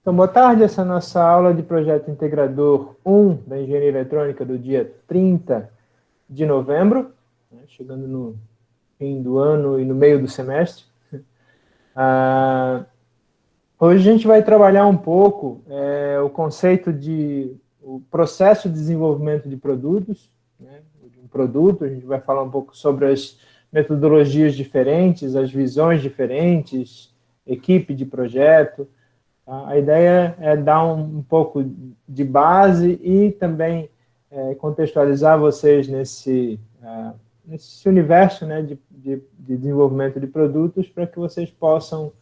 Então, boa tarde, essa é a nossa aula de Projeto Integrador 1 da Engenharia Eletrônica do dia 30 de novembro, né, chegando no fim do ano e no meio do semestre. Hoje a gente vai trabalhar um pouco o conceito de o processo de desenvolvimento de produtos, né, de um produto. A gente vai falar um pouco sobre as metodologias diferentes, as visões diferentes, equipe de projeto. A ideia é dar um pouco de base e também contextualizar vocês nesse universo, né, de desenvolvimento de produtos, para que vocês possam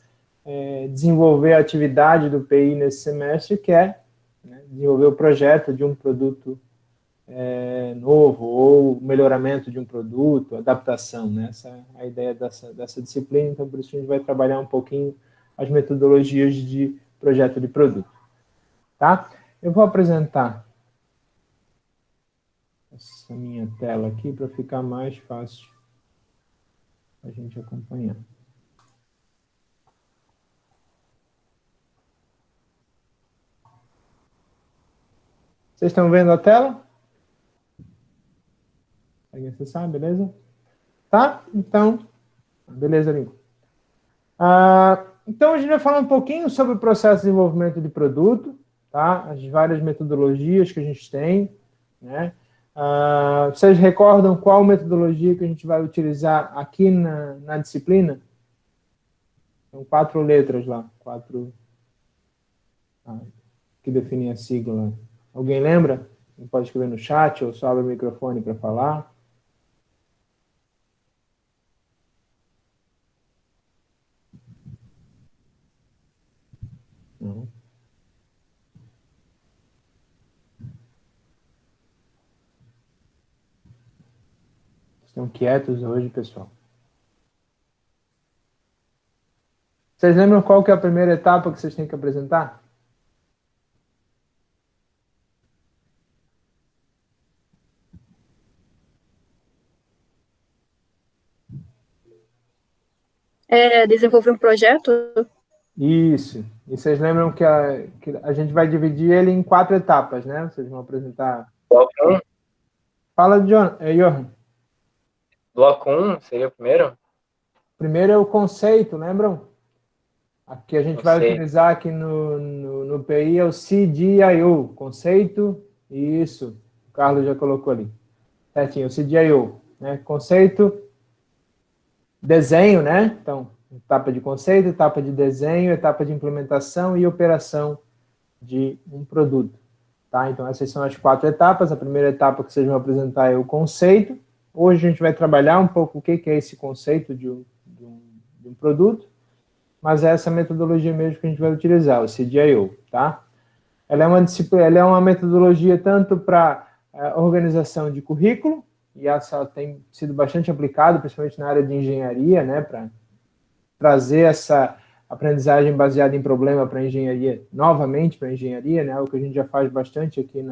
desenvolver a atividade do PI nesse semestre, que é, né, desenvolver o projeto de um produto novo, ou melhoramento de um produto, adaptação, né? Essa é a ideia dessa disciplina. Então, por isso a gente vai trabalhar um pouquinho as metodologias de projeto de produto, tá? Eu vou apresentar essa minha tela aqui para ficar mais fácil a gente acompanhar. Vocês estão vendo a tela? Alguém acessar, beleza? Tá? Então, beleza, Lincoln. Então, a gente vai falar um pouquinho sobre o processo de desenvolvimento de produto, tá? As várias metodologias que a gente tem, né? Vocês recordam qual metodologia que a gente vai utilizar aqui na disciplina? São 4 letras lá, 4 que definem a sigla. Alguém lembra? Você pode escrever no chat ou só abre o microfone para falar. Não. Estão quietos hoje, pessoal. Vocês lembram qual que é a primeira etapa que vocês têm que apresentar? Desenvolver um projeto? Isso. E vocês lembram que a gente vai dividir ele em 4 etapas, né? Vocês vão apresentar... Bloco 1? Fala, Johan. Bloco 1 seria o primeiro? Primeiro é o conceito, lembram? Aqui a gente vai utilizar aqui no PI é o CDIO, conceito, isso, o Carlos já colocou ali, certinho, o CDIO, né? Conceito, desenho, né? Então, etapa de conceito, etapa de desenho, etapa de implementação e operação de um produto, tá? Então, essas são as 4 etapas. A primeira etapa que vocês vão apresentar é o conceito. Hoje a gente vai trabalhar um pouco o que é esse conceito de um produto, mas essa é a metodologia mesmo que a gente vai utilizar, o CDIO, tá? Ela é uma metodologia tanto para organização de currículo, e essa tem sido bastante aplicada, principalmente na área de engenharia, né, para trazer essa aprendizagem baseada em problema para a engenharia, novamente para a engenharia, né, o que a gente já faz bastante aqui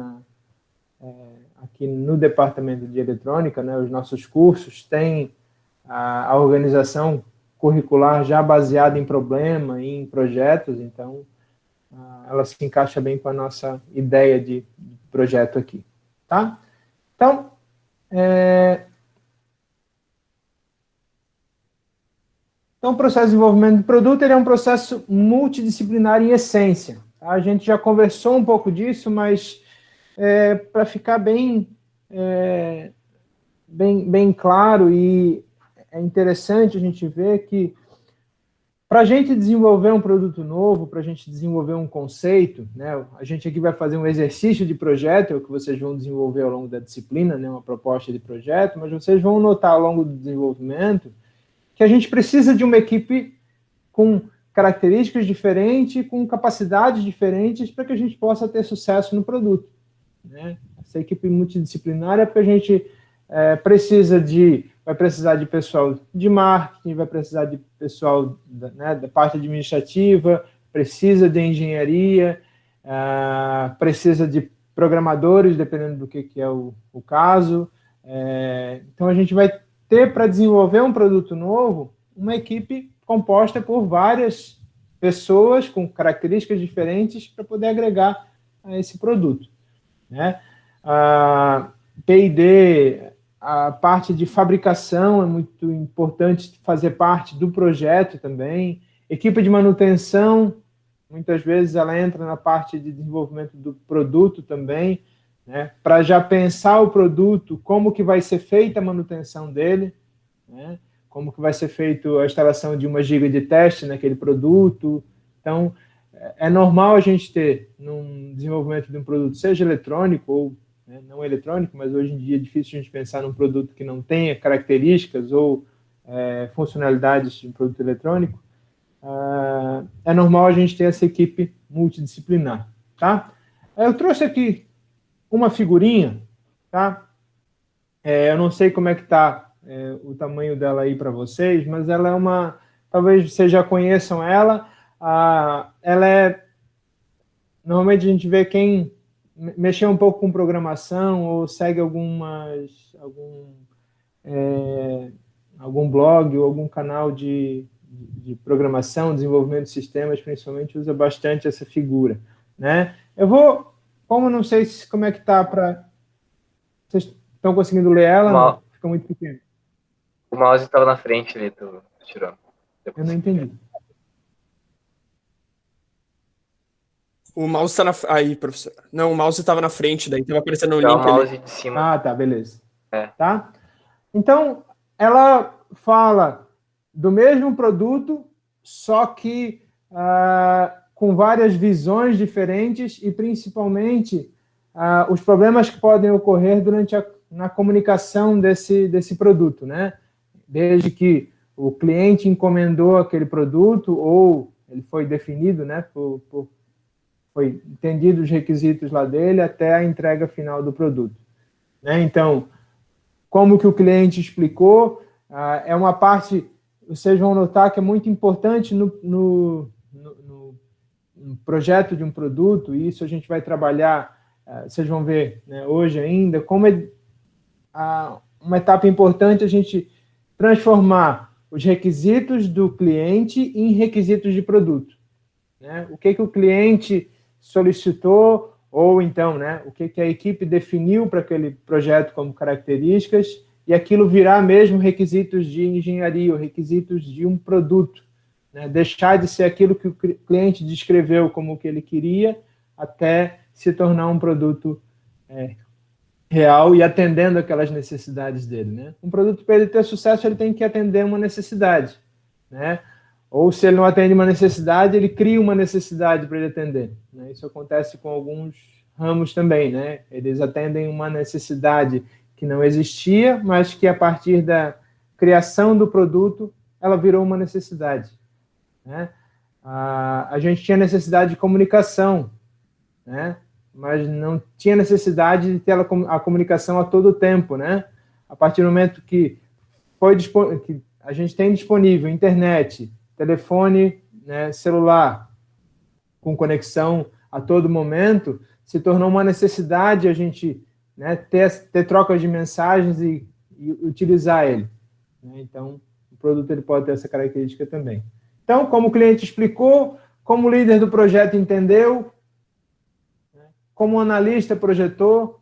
no departamento de eletrônica, né, os nossos cursos têm a organização curricular já baseada em problema, em projetos, então ela se encaixa bem com a nossa ideia de projeto aqui, tá? Então, o processo de desenvolvimento de produto ele é um processo multidisciplinar em essência. Tá? A gente já conversou um pouco disso, mas para ficar bem claro, e é interessante a gente ver que para a gente desenvolver um produto novo, para a gente desenvolver um conceito, né, a gente aqui vai fazer um exercício de projeto, é o que vocês vão desenvolver ao longo da disciplina, né, uma proposta de projeto, mas vocês vão notar ao longo do desenvolvimento que a gente precisa de uma equipe com características diferentes, com capacidades diferentes, para que a gente possa ter sucesso no produto, né? Essa equipe multidisciplinar é porque a gente vai precisar de pessoal de marketing, vai precisar de pessoal da parte administrativa, precisa de engenharia, precisa de programadores, dependendo do que é o caso. Então, a gente vai ter, para desenvolver um produto novo, uma equipe composta por várias pessoas com características diferentes para poder agregar a esse produto, né? P&D, a parte de fabricação é muito importante fazer parte do projeto também. Equipe de manutenção, muitas vezes ela entra na parte de desenvolvimento do produto também, né? Para já pensar o produto, como que vai ser feita a manutenção dele, né? Como que vai ser feita a instalação de 1 GB de teste naquele produto. Então, é normal a gente ter, num desenvolvimento de um produto, seja eletrônico ou, né, não eletrônico, mas hoje em dia é difícil a gente pensar num produto que não tenha características ou funcionalidades de um produto eletrônico. É normal a gente ter essa equipe multidisciplinar, tá? Eu trouxe aqui uma figurinha, tá? Eu não sei como é que está o tamanho dela aí para vocês, mas ela é uma... Talvez vocês já conheçam ela. Ela é... Normalmente a gente vê quem mexeu um pouco com programação ou segue algum blog ou algum canal de programação, desenvolvimento de sistemas, principalmente, usa bastante essa figura, né? Eu vou... Como eu não sei como é que está para... Vocês estão conseguindo ler ela? Não? Fica muito pequeno. O mouse estava na frente ali, tu tirou. Eu não entendi. O mouse está aí, professor. Não, o mouse estava na frente, daí estava aparecendo o link link o mouse ali. De cima. Tá, beleza. Tá? Então, ela fala do mesmo produto, só que com várias visões diferentes e, principalmente, os problemas que podem ocorrer na comunicação desse produto, né? Desde que o cliente encomendou aquele produto ou ele foi definido, né? Foi entendido os requisitos lá dele até a entrega final do produto, né? Então, como que o cliente explicou, é uma parte, vocês vão notar que é muito importante no projeto de um produto, e isso a gente vai trabalhar, vocês vão ver, né, hoje ainda, como é uma etapa importante a gente transformar os requisitos do cliente em requisitos de produto, né? O que o cliente solicitou, ou então, né, o que a equipe definiu para aquele projeto como características, e aquilo virar mesmo requisitos de engenharia, ou requisitos de um produto, né? Deixar de ser aquilo que o cliente descreveu como o que ele queria, até se tornar um produto real e atendendo aquelas necessidades dele, né? Um produto, para ele ter sucesso, ele tem que atender uma necessidade, né? Ou se ele não atende uma necessidade, ele cria uma necessidade para ele atender, né? Isso acontece com alguns ramos também, né? Eles atendem uma necessidade que não existia, mas que a partir da criação do produto, ela virou uma necessidade, né? A gente tinha necessidade de comunicação, né? Mas não tinha necessidade de ter a comunicação a todo tempo, né? A partir do momento que a gente tem disponível internet, telefone, né, celular, com conexão a todo momento, se tornou uma necessidade a gente, né, ter trocas de mensagens e utilizar ele, né? Então, o produto ele pode ter essa característica também. Então, como o cliente explicou, como o líder do projeto entendeu, como o analista projetou,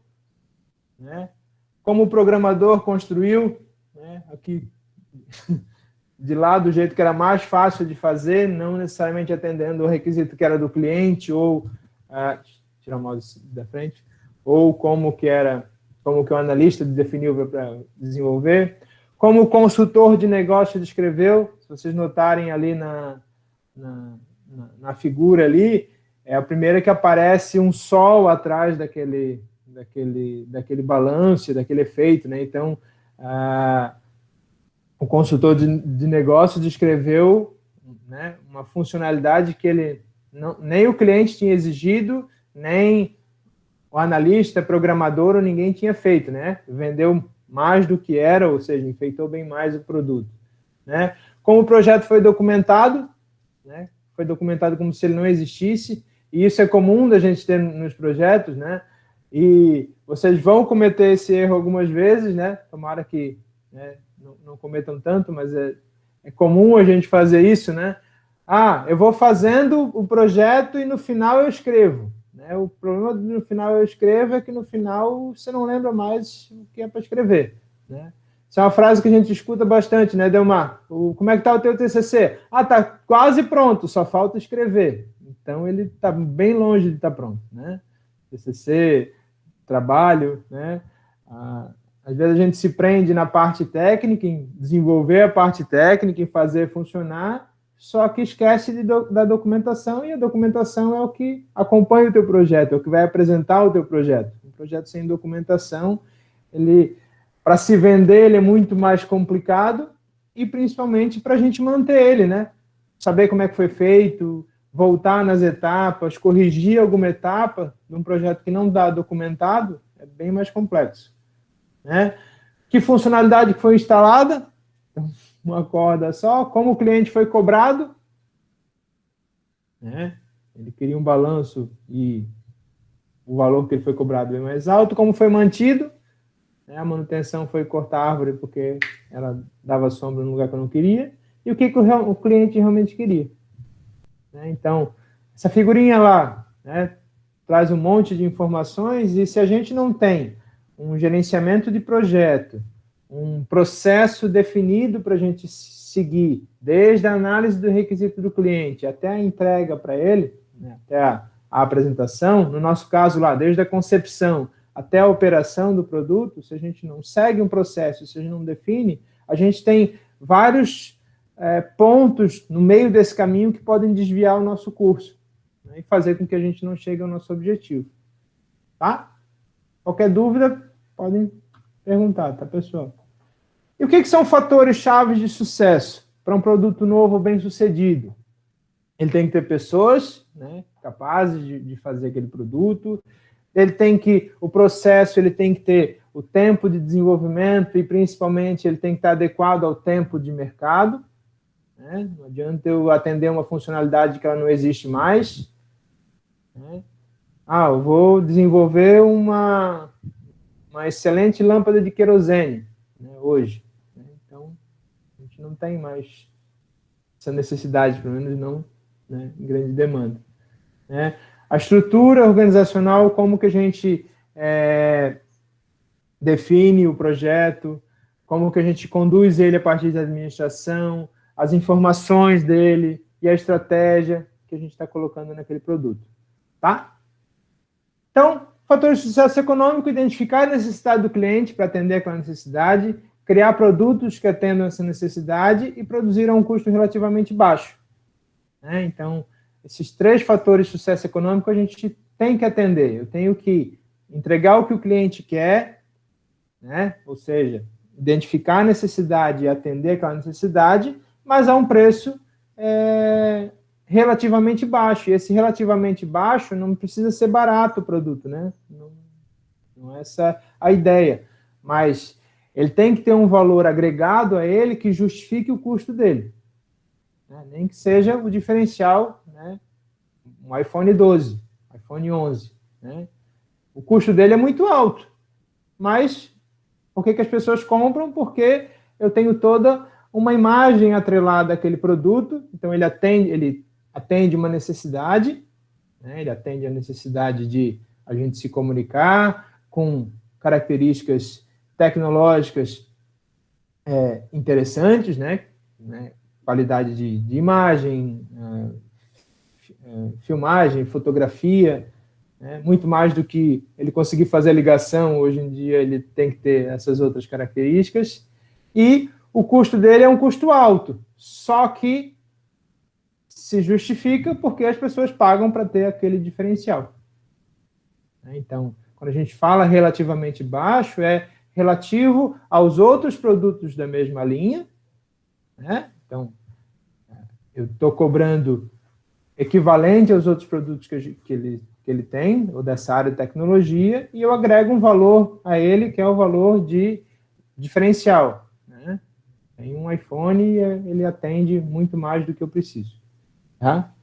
né? Como o programador construiu, né? Aqui de lá do jeito que era mais fácil de fazer, não necessariamente atendendo o requisito que era do cliente, ou tirar o mouse da frente, ou como que o analista definiu para desenvolver, como o consultor de negócio descreveu. Se vocês notarem ali na figura ali, é a primeira que aparece um sol atrás daquele balanço, daquele efeito, né? Então, o consultor de negócio descreveu, né, uma funcionalidade que nem o cliente tinha exigido, nem o analista, programador, ou ninguém tinha feito, né? Vendeu mais do que era, ou seja, enfeitou bem mais o produto, né? Como o projeto foi documentado, né? Foi documentado como se ele não existisse, e isso é comum da gente ter nos projetos, né? E vocês vão cometer esse erro algumas vezes, né? Tomara que, né, não cometam tanto, mas é comum a gente fazer isso, né? eu vou fazendo o projeto e no final eu escrevo. Né? O problema no final eu escrevo é que no final você não lembra mais o que é para escrever. Né? Isso é uma frase que a gente escuta bastante, né, Delmar? Como é que está o teu TCC? Está quase pronto, só falta escrever. Então, ele está bem longe de estar pronto. Né? TCC, trabalho, né? Às vezes a gente se prende na parte técnica, em desenvolver a parte técnica, em fazer funcionar, só que esquece da documentação, e a documentação é o que acompanha o teu projeto, é o que vai apresentar o teu projeto. Um projeto sem documentação, para se vender, ele é muito mais complicado, e principalmente para a gente manter ele, né? Saber como é que foi feito, voltar nas etapas, corrigir alguma etapa de um projeto que não está documentado, é bem mais complexo. Né? Que funcionalidade foi instalada? Uma corda só. Como o cliente foi cobrado? Né? Ele queria um balanço e o valor que ele foi cobrado é mais alto. Como foi mantido? A manutenção foi cortar a árvore porque ela dava sombra no lugar que eu não queria. E o que o cliente realmente queria. Então, essa figurinha lá, né, traz um monte de informações, e se a gente não tem um gerenciamento de projeto, um processo definido para a gente seguir, desde a análise do requisito do cliente até a entrega para ele, né, até a apresentação, no nosso caso lá, desde a concepção até a operação do produto, se a gente não segue um processo, se a gente não define, a gente tem vários pontos no meio desse caminho que podem desviar o nosso curso, né, e fazer com que a gente não chegue ao nosso objetivo. Tá? Qualquer dúvida, podem perguntar, tá, pessoal? E o que são fatores chaves de sucesso para um produto novo bem-sucedido? Ele tem que ter pessoas, né, capazes de fazer aquele produto. O processo ele tem que ter o tempo de desenvolvimento, e principalmente ele tem que estar adequado ao tempo de mercado. Né? Não adianta eu atender uma funcionalidade que ela não existe mais. Né? Eu vou desenvolver uma excelente lâmpada de querosene, né, hoje. Então, a gente não tem mais essa necessidade, pelo menos não, né, em grande demanda. Né? A estrutura organizacional, como que a gente define o projeto, como que a gente conduz ele a partir da administração, as informações dele e a estratégia que a gente está colocando naquele produto. Tá? Então, fatores de sucesso econômico: identificar a necessidade do cliente para atender aquela necessidade, criar produtos que atendam essa necessidade e produzir a um custo relativamente baixo. Né? Então, esses 3 fatores de sucesso econômico a gente tem que atender. Eu tenho que entregar o que o cliente quer, né? Ou seja, identificar a necessidade e atender aquela necessidade, mas a um preço relativamente baixo. E esse relativamente baixo não precisa ser barato o produto, né? Não é essa a ideia. Mas ele tem que ter um valor agregado a ele que justifique o custo dele. Né? Nem que seja o diferencial, né? Um iPhone 12, iPhone 11. Né? O custo dele é muito alto. Mas por que as pessoas compram? Porque eu tenho toda uma imagem atrelada àquele produto. Então, ele atende uma necessidade, né? Ele atende a necessidade de a gente se comunicar com características tecnológicas interessantes, né? Qualidade de imagem, filmagem, fotografia, né? Muito mais do que ele conseguir fazer a ligação. Hoje em dia ele tem que ter essas outras características, e o custo dele é um custo alto, só que se justifica porque as pessoas pagam para ter aquele diferencial. Então, quando a gente fala relativamente baixo, é relativo aos outros produtos da mesma linha, né? Então, eu estou cobrando equivalente aos outros produtos que ele tem, ou dessa área de tecnologia, e eu agrego um valor a ele, que é o valor de diferencial. Né? Tem um iPhone e ele atende muito mais do que eu preciso. Tá?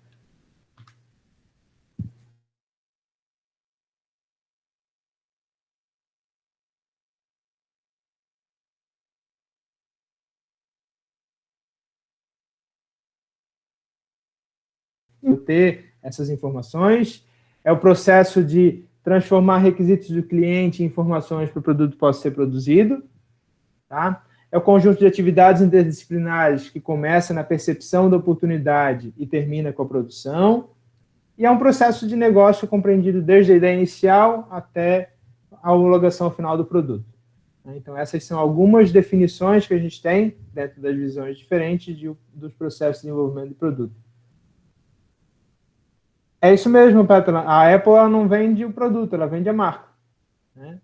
ter essas informações, é o processo de transformar requisitos do cliente em informações para o produto possa ser produzido, tá? É o conjunto de atividades interdisciplinares que começa na percepção da oportunidade e termina com a produção, e é um processo de negócio compreendido desde a ideia inicial até a homologação final do produto. Então, essas são algumas definições que a gente tem dentro das visões diferentes dos processos de desenvolvimento de produto. É isso mesmo, Petra. A Apple ela não vende o produto, ela vende a marca, né?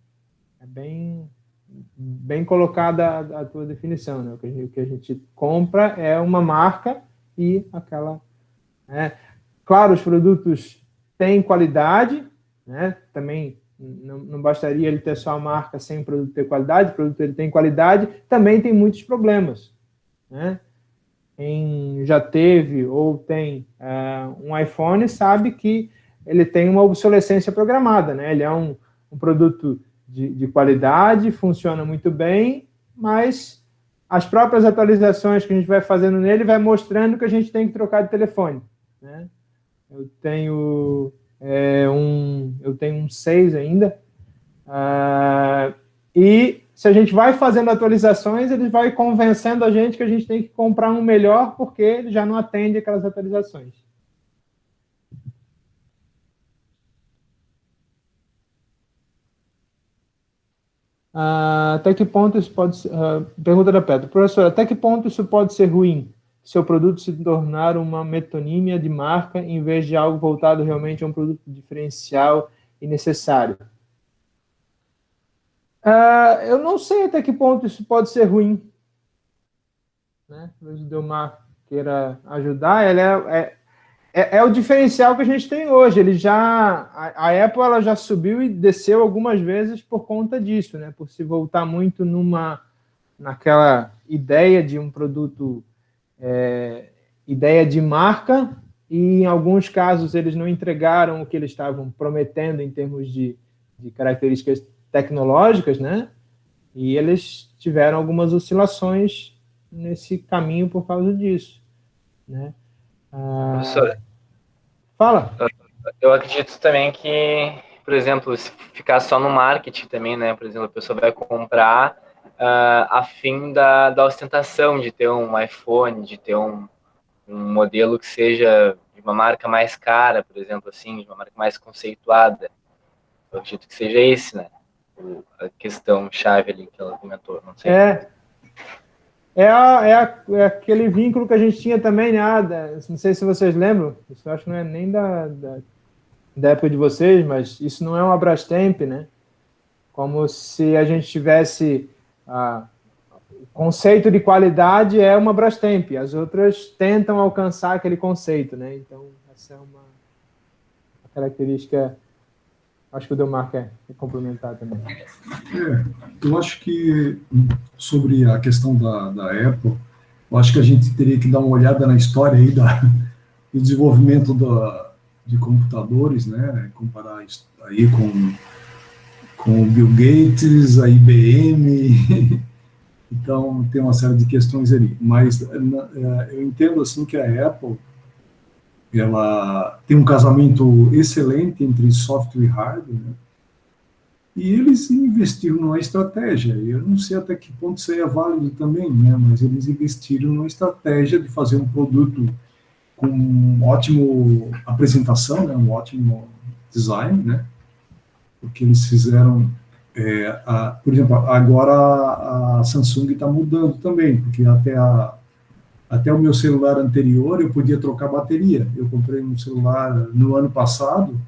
É bem colocada a tua definição, né? O que a gente compra é uma marca e aquela... né? Claro, os produtos têm qualidade, né? Também não bastaria ele ter só a marca sem o produto ter qualidade, o produto ele tem qualidade, também tem muitos problemas, né? Quem já teve ou tem um iPhone sabe que ele tem uma obsolescência programada, né? Ele é um produto de qualidade, funciona muito bem, mas as próprias atualizações que a gente vai fazendo nele vai mostrando que a gente tem que trocar de telefone, né? Eu tenho um 6 ainda, e se a gente vai fazendo atualizações, ele vai convencendo a gente que a gente tem que comprar um melhor, porque ele já não atende aquelas atualizações. Até que ponto isso pode ser... pergunta da Petra. Professor, até que ponto isso pode ser ruim? Seu produto se tornar uma metonímia de marca em vez de algo voltado realmente a um produto diferencial e necessário? Eu não sei até que ponto isso pode ser ruim, né? Talvez o Delmar queira ajudar. Ele é o diferencial que a gente tem hoje. A Apple ela já subiu e desceu algumas vezes por conta disso, né? Por se voltar muito naquela ideia de um produto... ideia de marca, e em alguns casos eles não entregaram o que eles estavam prometendo em termos de características tecnológicas, né? E eles tiveram algumas oscilações nesse caminho por causa disso, né? Professor, fala. Eu acredito também que, por exemplo, se ficar só no marketing também, né? Por exemplo, a pessoa vai comprar a fim da ostentação, de ter um iPhone, de ter um modelo que seja de uma marca mais cara, por exemplo, assim, de uma marca mais conceituada. Eu acredito que seja esse, né? A questão chave ali que ela comentou, não sei. É aquele vínculo que a gente tinha também, né? Não sei se vocês lembram, isso eu acho que não é nem da época de vocês, mas isso não é uma Brastemp, né? Como se a gente tivesse... o conceito de qualidade é uma Brastemp, as outras tentam alcançar aquele conceito, né? Então, essa é uma característica, acho que o Delmar quer complementar também. Eu acho que, sobre a questão da Apple, eu acho que a gente teria que dar uma olhada na história aí do desenvolvimento de computadores, né? Comparar isso aí com o Bill Gates, a IBM... Então, tem uma série de questões ali. Mas eu entendo, assim, que a Apple, ela tem um casamento excelente entre software e hardware, né? E eles investiram numa estratégia. Eu não sei até que ponto isso aí é válido também, né? Mas eles investiram numa estratégia de fazer um produto com uma ótima apresentação, né? Um ótimo design, né? Porque eles fizeram... por exemplo, agora a Samsung está mudando também, porque até o meu celular anterior eu podia trocar bateria. Eu comprei um celular no ano passado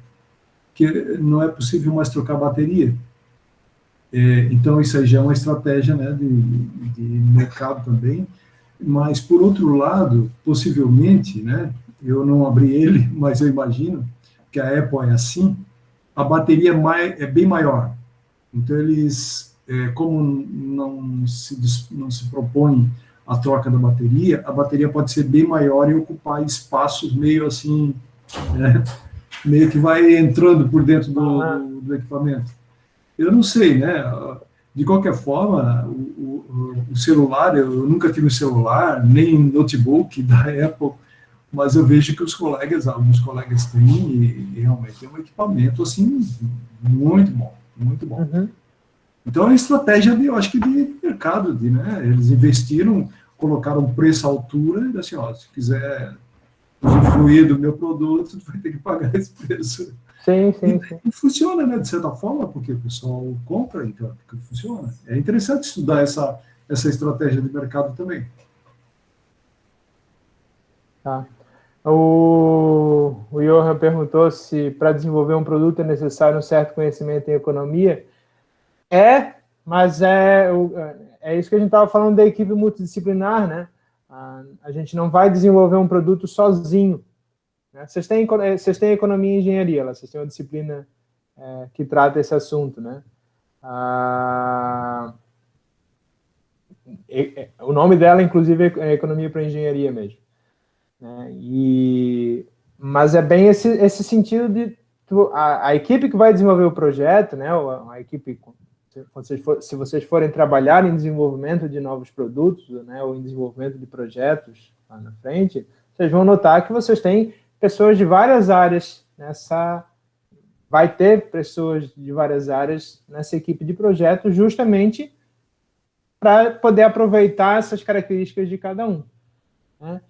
que não é possível mais trocar bateria. Então isso aí já é uma estratégia, né, de mercado também. Mas, por outro lado, possivelmente, né, eu não abri ele, mas eu imagino que a Apple é assim, a bateria é bem maior. Então, eles, como não se propõe a troca da bateria, a bateria pode ser bem maior e ocupar espaços meio assim, né, meio que vai entrando por dentro do equipamento. Eu não sei, né? De qualquer forma, o celular, eu nunca tive um celular, nem notebook da Apple, mas eu vejo que alguns colegas têm, e realmente é um equipamento, assim, muito bom, muito bom. Uhum. Então, é uma estratégia, eu acho que de mercado, né? Eles investiram, colocaram preço à altura, e assim, ó, se quiser usufruir do meu produto, tu vai ter que pagar esse preço. Sim. E funciona, né, de certa forma, porque o pessoal compra, então, porque funciona. É interessante estudar essa estratégia de mercado também. Tá. O Johan perguntou se para desenvolver um produto é necessário um certo conhecimento em economia. Mas é isso que a gente estava falando da equipe multidisciplinar, né? A gente não vai desenvolver um produto sozinho. Né? Vocês têm economia e engenharia, vocês têm uma disciplina que trata esse assunto, né? O nome dela, inclusive, é Economia para Engenharia mesmo. Né? Mas é bem esse sentido de a equipe que vai desenvolver o projeto, né? A equipe, se vocês forem trabalhar em desenvolvimento de novos produtos, né? Ou em desenvolvimento de projetos lá na frente, vocês vão notar que vocês têm pessoas de várias áreas vai ter pessoas de várias áreas nessa equipe de projeto, justamente para poder aproveitar essas características de cada um. Né?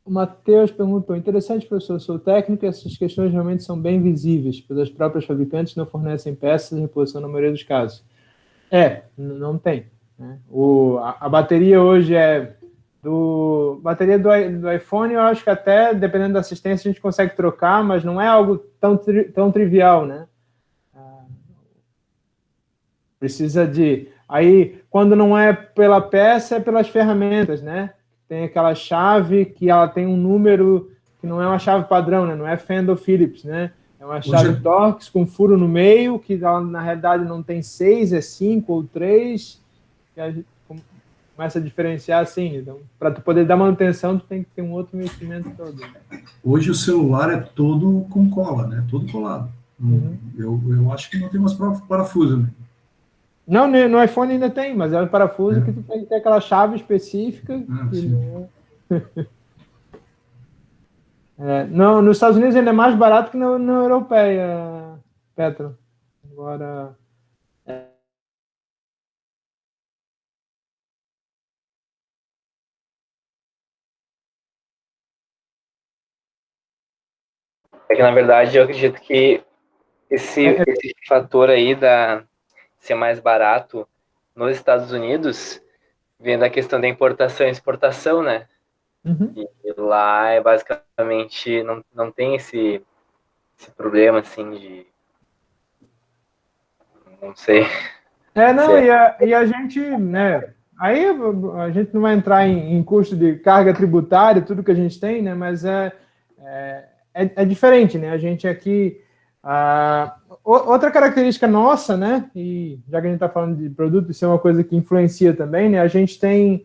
O Matheus perguntou, interessante, professor, sou técnico e essas questões realmente são bem visíveis, pois as próprias fabricantes não fornecem peças de reposição na maioria dos casos. Não tem. Né? A bateria hoje bateria do iPhone, eu acho que até, dependendo da assistência, a gente consegue trocar, mas não é algo tão trivial, né? Precisa de... Aí, quando não é pela peça, é pelas ferramentas, né? Tem aquela chave que ela tem um número que não é uma chave padrão, né? Não é Fender ou Phillips, né? É uma chave Torx com furo no meio, que ela, na realidade não tem 6, é 5 ou 3, que a gente começa a diferenciar assim. Então, para tu poder dar manutenção, tu tem que ter um outro investimento todo. Hoje o celular é todo com cola, né? Todo colado. Uhum. Eu acho que não tem mais parafuso, né? Não, no iPhone ainda tem, mas é um parafuso que tu tem que ter aquela chave específica. Não, nos Estados Unidos ainda é mais barato que na europeia, Petra. Agora... É que, na verdade, eu acredito que esse fator aí da ser mais barato nos Estados Unidos vem da questão da importação e exportação, né? Uhum. E lá é basicamente não tem esse problema assim de não sei. E a gente, né? Aí a gente não vai entrar em custo de carga tributária, tudo que a gente tem, né? Mas é diferente, né? A gente aqui... outra característica nossa, né? E já que a gente está falando de produto, isso é uma coisa que influencia também, né? A gente tem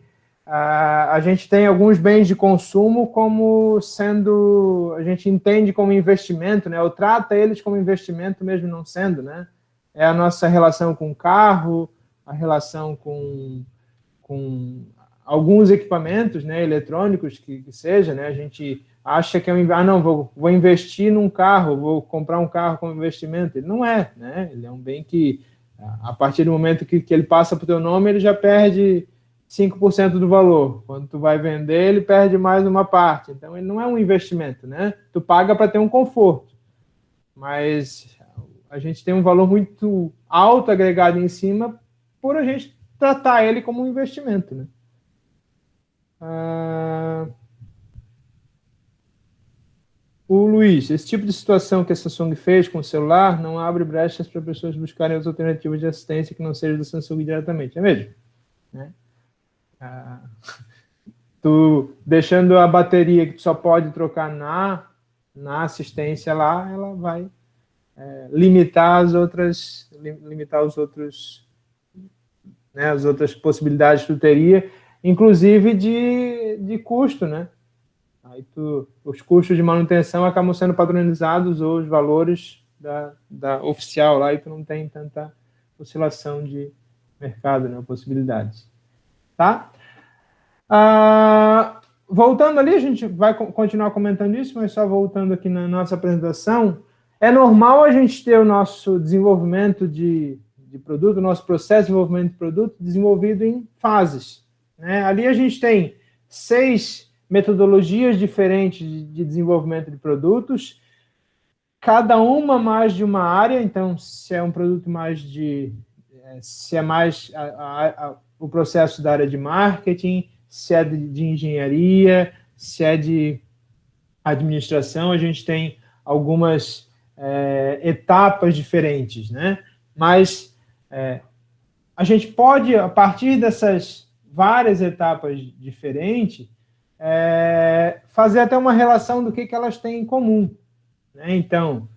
alguns bens de consumo como sendo... A gente entende como investimento, né? Ou trata eles como investimento mesmo não sendo, né? É a nossa relação com o carro, a relação com alguns equipamentos, né, eletrônicos que seja, né, a gente acha que não, vou investir num carro, vou comprar um carro como investimento. Ele não é, né, ele é um bem que, a partir do momento que ele passa para o teu nome, ele já perde 5% do valor. Quando tu vai vender, ele perde mais uma parte. Então, ele não é um investimento, né, tu paga para ter um conforto, mas a gente tem um valor muito alto agregado em cima por a gente tratar ele como um investimento, né? O Luiz, esse tipo de situação que a Samsung fez com o celular não abre brechas para pessoas buscarem as alternativas de assistência que não seja do Samsung diretamente, é mesmo? Né? Tu deixando a bateria que tu só pode trocar na assistência lá, ela vai limitar os outros, né, as outras possibilidades que tu teria, inclusive de custo, né? Aí os custos de manutenção acabam sendo padronizados ou os valores da oficial lá, e tu não tem tanta oscilação de mercado, né, possibilidades. Tá? voltando ali, a gente vai continuar comentando isso, mas só voltando aqui na nossa apresentação, é normal a gente ter o nosso desenvolvimento de produto, o nosso processo de desenvolvimento de produto desenvolvido em fases, né? Ali a gente tem 6 metodologias diferentes de desenvolvimento de produtos, cada uma mais de uma área. Então, se é um produto mais se é mais o processo da área de marketing, se é de engenharia, se é de administração, a gente tem algumas etapas diferentes, né? Mas a gente pode, a partir dessas várias etapas diferentes, fazer até uma relação do que elas têm em comum, né? Então,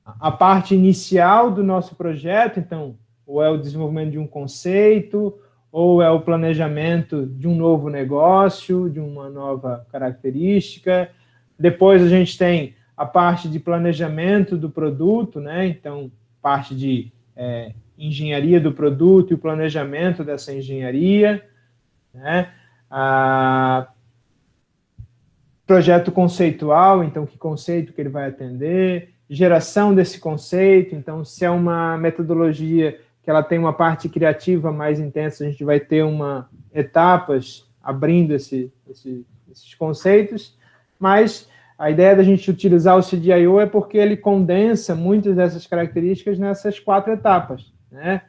a parte inicial do nosso projeto, então, ou é o desenvolvimento de um conceito, ou é o planejamento de um novo negócio, de uma nova característica. Depois a gente tem a parte de planejamento do produto, né? Então, parte de engenharia do produto e o planejamento dessa engenharia, né? Projeto conceitual, então, que conceito que ele vai atender, geração desse conceito. Então, se é uma metodologia que ela tem uma parte criativa mais intensa, a gente vai ter etapas abrindo esses conceitos, mas a ideia da gente utilizar o CDIO é porque ele condensa muitas dessas características nessas 4 etapas, né?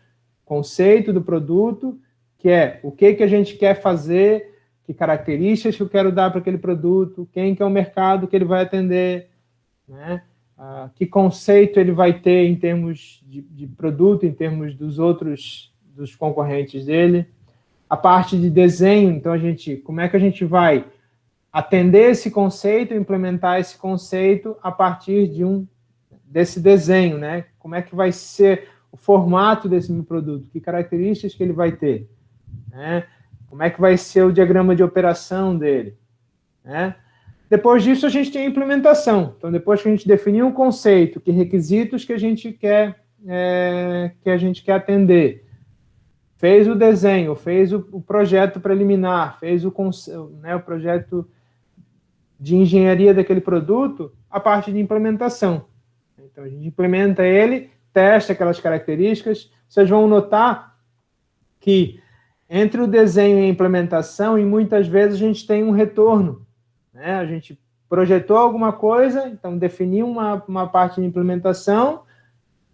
Conceito do produto, que é o que a gente quer fazer, que características que eu quero dar para aquele produto, quem que é o mercado que ele vai atender, né? Que conceito ele vai ter em termos de produto, em termos dos concorrentes dele. A parte de desenho, então, como é que a gente vai atender esse conceito, implementar esse conceito a partir desse desenho, né? Como é que vai ser o formato desse meu produto, que características que ele vai ter, né? Como é que vai ser o diagrama de operação dele, né? Depois disso, a gente tem a implementação. Então, depois que a gente definiu um conceito, que requisitos que a gente quer atender, fez o desenho, fez o projeto preliminar, fez o projeto de engenharia daquele produto, a parte de implementação. Então, a gente implementa ele, testa aquelas características. Vocês vão notar que entre o desenho e a implementação, e muitas vezes a gente tem um retorno, né? A gente projetou alguma coisa, então definiu uma parte de implementação,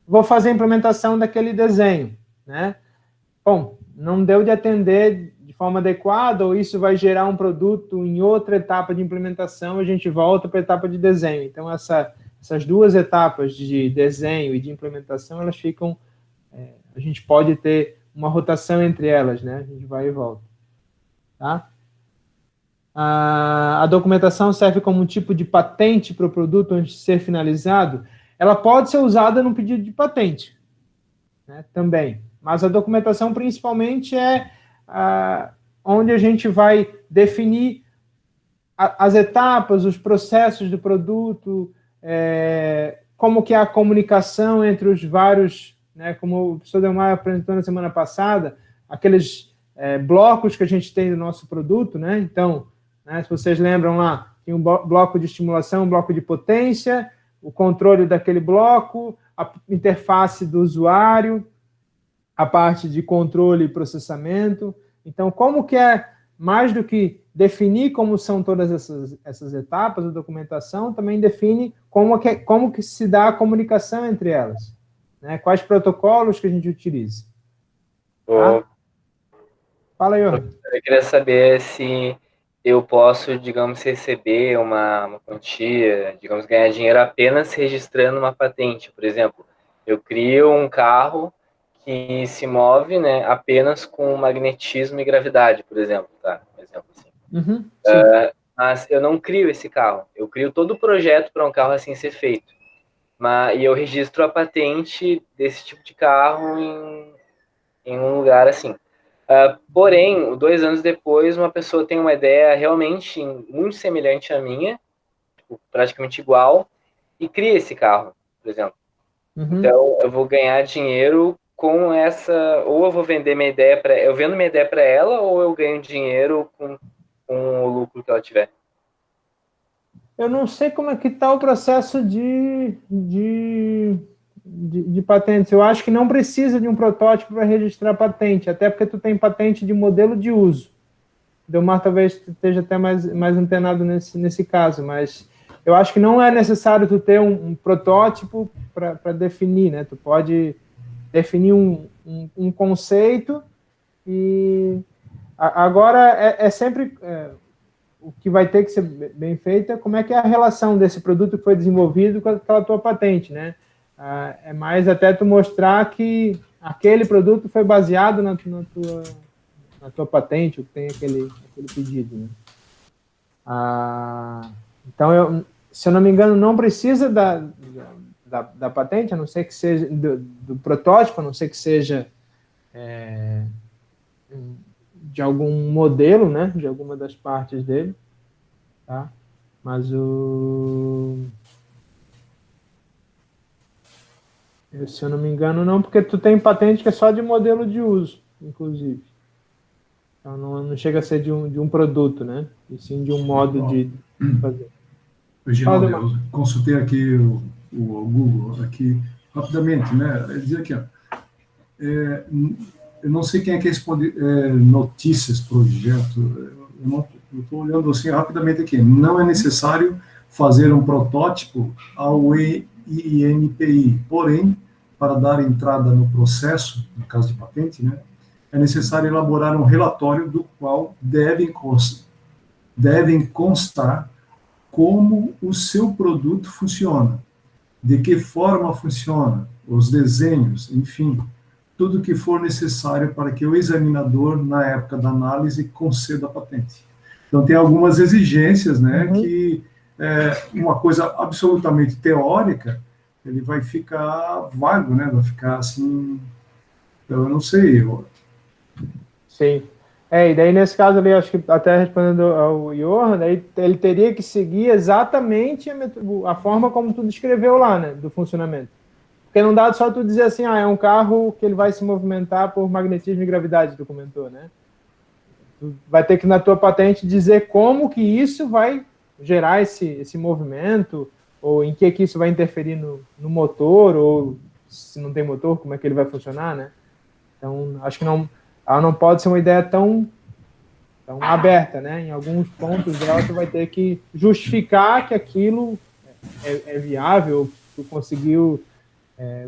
vou fazer a implementação daquele desenho, né? Bom, não deu de atender de forma adequada, ou isso vai gerar um produto em outra etapa de implementação, a gente volta para a etapa de desenho. Então, essas 2 etapas de desenho e de implementação, elas ficam... a gente pode ter uma rotação entre elas, né? A gente vai e volta. Tá? A documentação serve como um tipo de patente para o produto antes de ser finalizado. Ela pode ser usada no pedido de patente, né? Também. Mas a documentação, principalmente, é onde a gente vai definir as etapas, os processos do produto, como que é a comunicação entre os vários, né? Como o professor Delmar apresentou na semana passada, aqueles blocos que a gente tem no nosso produto, né? Então, né, se vocês lembram lá, tem um bloco de estimulação, um bloco de potência, o controle daquele bloco, a interface do usuário, a parte de controle e processamento. Então, como que mais do que definir como são todas essas etapas, a documentação também define como que se dá a comunicação entre elas, né? Quais protocolos que a gente utiliza. Tá? Fala aí, Eu queria saber se eu posso, digamos, receber uma quantia, digamos, ganhar dinheiro apenas registrando uma patente. Por exemplo, eu crio um carro que se move, né, apenas com magnetismo e gravidade, por exemplo, tá? Um exemplo assim. Uhum, mas eu não crio esse carro. Eu crio todo o projeto para um carro assim ser feito. E eu registro a patente desse tipo de carro em um lugar assim. Porém, 2 anos depois, uma pessoa tem uma ideia realmente muito semelhante à minha, tipo, praticamente igual, e cria esse carro, por exemplo. Uhum. Então, eu vou ganhar dinheiro com essa... Ou eu vou vender minha ideia para... Eu vendo minha ideia para ela, ou eu ganho dinheiro com com o lucro que ela tiver. Eu não sei como é que está o processo de patentes. Eu acho que não precisa de um protótipo para registrar patente, até porque tu tem patente de modelo de uso. Delmar talvez esteja até mais antenado nesse caso, mas eu acho que não é necessário tu ter um protótipo para definir, né? Tu pode definir um conceito e agora é sempre o que vai ter que ser bem feito é como é que é a relação desse produto que foi desenvolvido com aquela tua patente, né? É mais até tu mostrar que aquele produto foi baseado na tua patente, ou que tem aquele pedido, né? Então, se eu não me engano, não precisa da patente, a não ser que seja do protótipo, a não ser que seja de algum modelo, né? De alguma das partes dele, tá? Mas se eu não me engano, não, porque tu tem patente que é só de modelo de uso, inclusive. Então, não chega a ser de um produto, né? E sim de um modo de fazer. Reginaldo, eu consultei aqui o Google, aqui, rapidamente, né? Ele diz aqui, ó, eu não sei quem é que responde notícias, projeto, eu estou olhando assim rapidamente aqui. Não é necessário fazer um protótipo ao INPI, porém, para dar entrada no processo, no caso de patente, né, é necessário elaborar um relatório do qual devem constar como o seu produto funciona, de que forma funciona, os desenhos, enfim, tudo que for necessário para que o examinador, na época da análise, conceda a patente. Então, tem algumas exigências, né, que uma coisa absolutamente teórica, ele vai ficar vago, né, vai ficar assim, então, eu não sei. Sim. E daí, nesse caso ali, acho que até respondendo ao Johan, daí ele teria que seguir exatamente a forma como tu descreveu lá, né, do funcionamento. Porque não dá só tu dizer assim, é um carro que ele vai se movimentar por magnetismo e gravidade, tu comentou, né? Tu vai ter que, na tua patente, dizer como que isso vai gerar esse movimento, ou em que isso vai interferir no motor, ou se não tem motor, como é que ele vai funcionar, né? Então, acho que ela não pode ser uma ideia tão aberta, né? Em alguns pontos dela, tu vai ter que justificar que aquilo é viável, tu conseguiu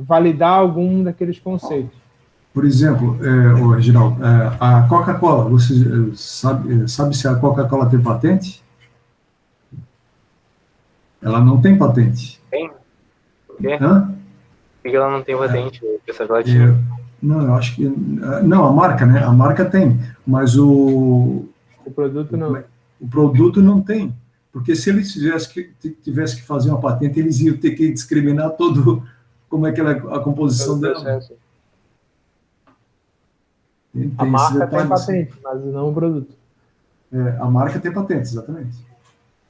validar algum daqueles conceitos. Por exemplo, Reginaldo, a Coca-Cola, você sabe se a Coca-Cola tem patente? Ela não tem patente. Tem? Por quê? Hã? Por que ela não tem patente? Não, eu acho que... Não, a marca, né? A marca tem, mas o produto não. O produto não tem. Porque se eles tivessem que fazer uma patente, eles iam ter que discriminar todo como é que a composição dela. A marca tem patente, mas não o produto. A marca tem patente, exatamente.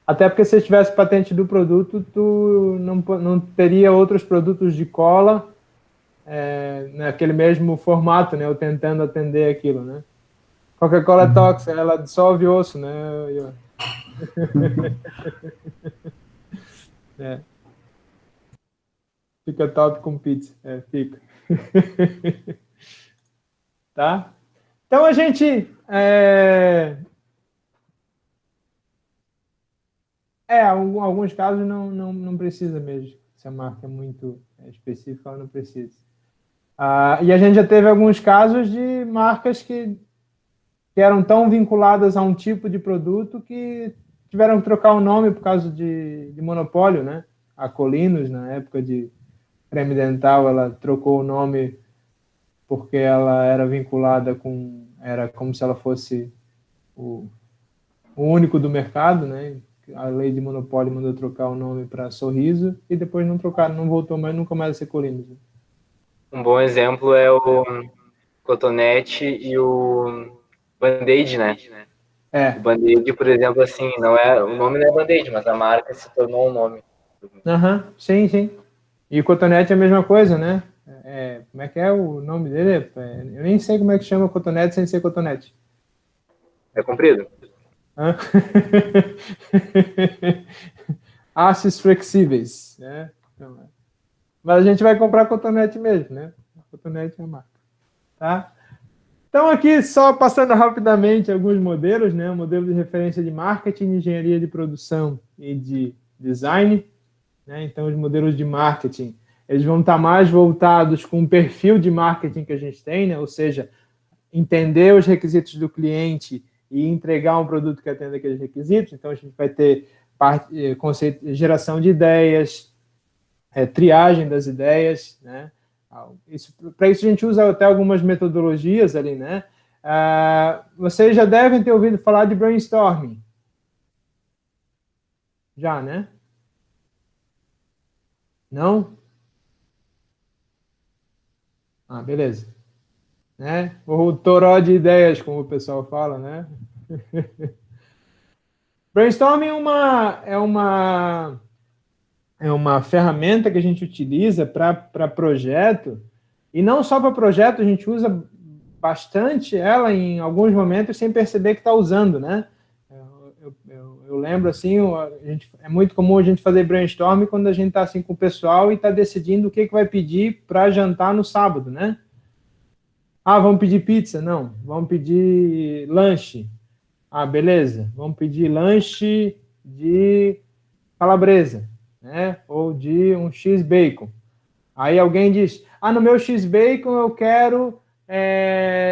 Até porque se tivesse patente do produto, tu não teria outros produtos de cola naquele mesmo formato, né? Ou tentando atender aquilo, né? Coca-Cola é tóxica, ela dissolve osso, né? Fica top com pizza. Fica. Tá? Então a gente... alguns casos não precisa mesmo. Se a marca é muito específica, ela não precisa. E a gente já teve alguns casos de marcas que eram tão vinculadas a um tipo de produto que tiveram que trocar o nome por causa de monopólio, né? A Colinos, na época de creme dental, ela trocou o nome porque ela era vinculada era como se ela fosse o único do mercado, né? A lei de monopólio mandou trocar o nome para Sorriso e depois não trocaram, não voltou mais, nunca mais a ser Colinos. Um bom exemplo é o Cotonete e o Band-Aid, né? O Band-Aid, por exemplo, assim, o nome não é Band-Aid, mas a marca se tornou um nome. Sim, sim. E o Cotonete é a mesma coisa, né? Como é que é o nome dele? Eu nem sei como é que chama Cotonete sem ser Cotonete. É comprido? Hastes flexíveis, né? Então, mas a gente vai comprar a Cotonete mesmo, né? A Cotonete é a marca, tá? Então, aqui, só passando rapidamente alguns modelos, né? O modelo de referência de marketing, engenharia de produção e de design, né? Então, os modelos de marketing, eles vão estar mais voltados com o perfil de marketing que a gente tem, né? Ou seja, entender os requisitos do cliente e entregar um produto que atenda aqueles requisitos. Então, a gente vai ter conceito, geração de ideias, triagem das ideias, né? Para isso a gente usa até algumas metodologias ali, né? Vocês já devem ter ouvido falar de brainstorming. Já, né? Não? Beleza. Né? O toró de ideias, como o pessoal fala, né? Brainstorming é uma ferramenta que a gente utiliza para projeto, e não só para projeto, a gente usa bastante ela em alguns momentos sem perceber que está usando, né? Eu lembro, assim, é muito comum a gente fazer brainstorming quando a gente está assim, com o pessoal e está decidindo o que vai pedir para jantar no sábado, né? Vamos pedir pizza? Não. Vamos pedir lanche? Beleza. Vamos pedir lanche de calabresa, né? Ou de um X-bacon. Aí alguém diz, no meu X-bacon eu quero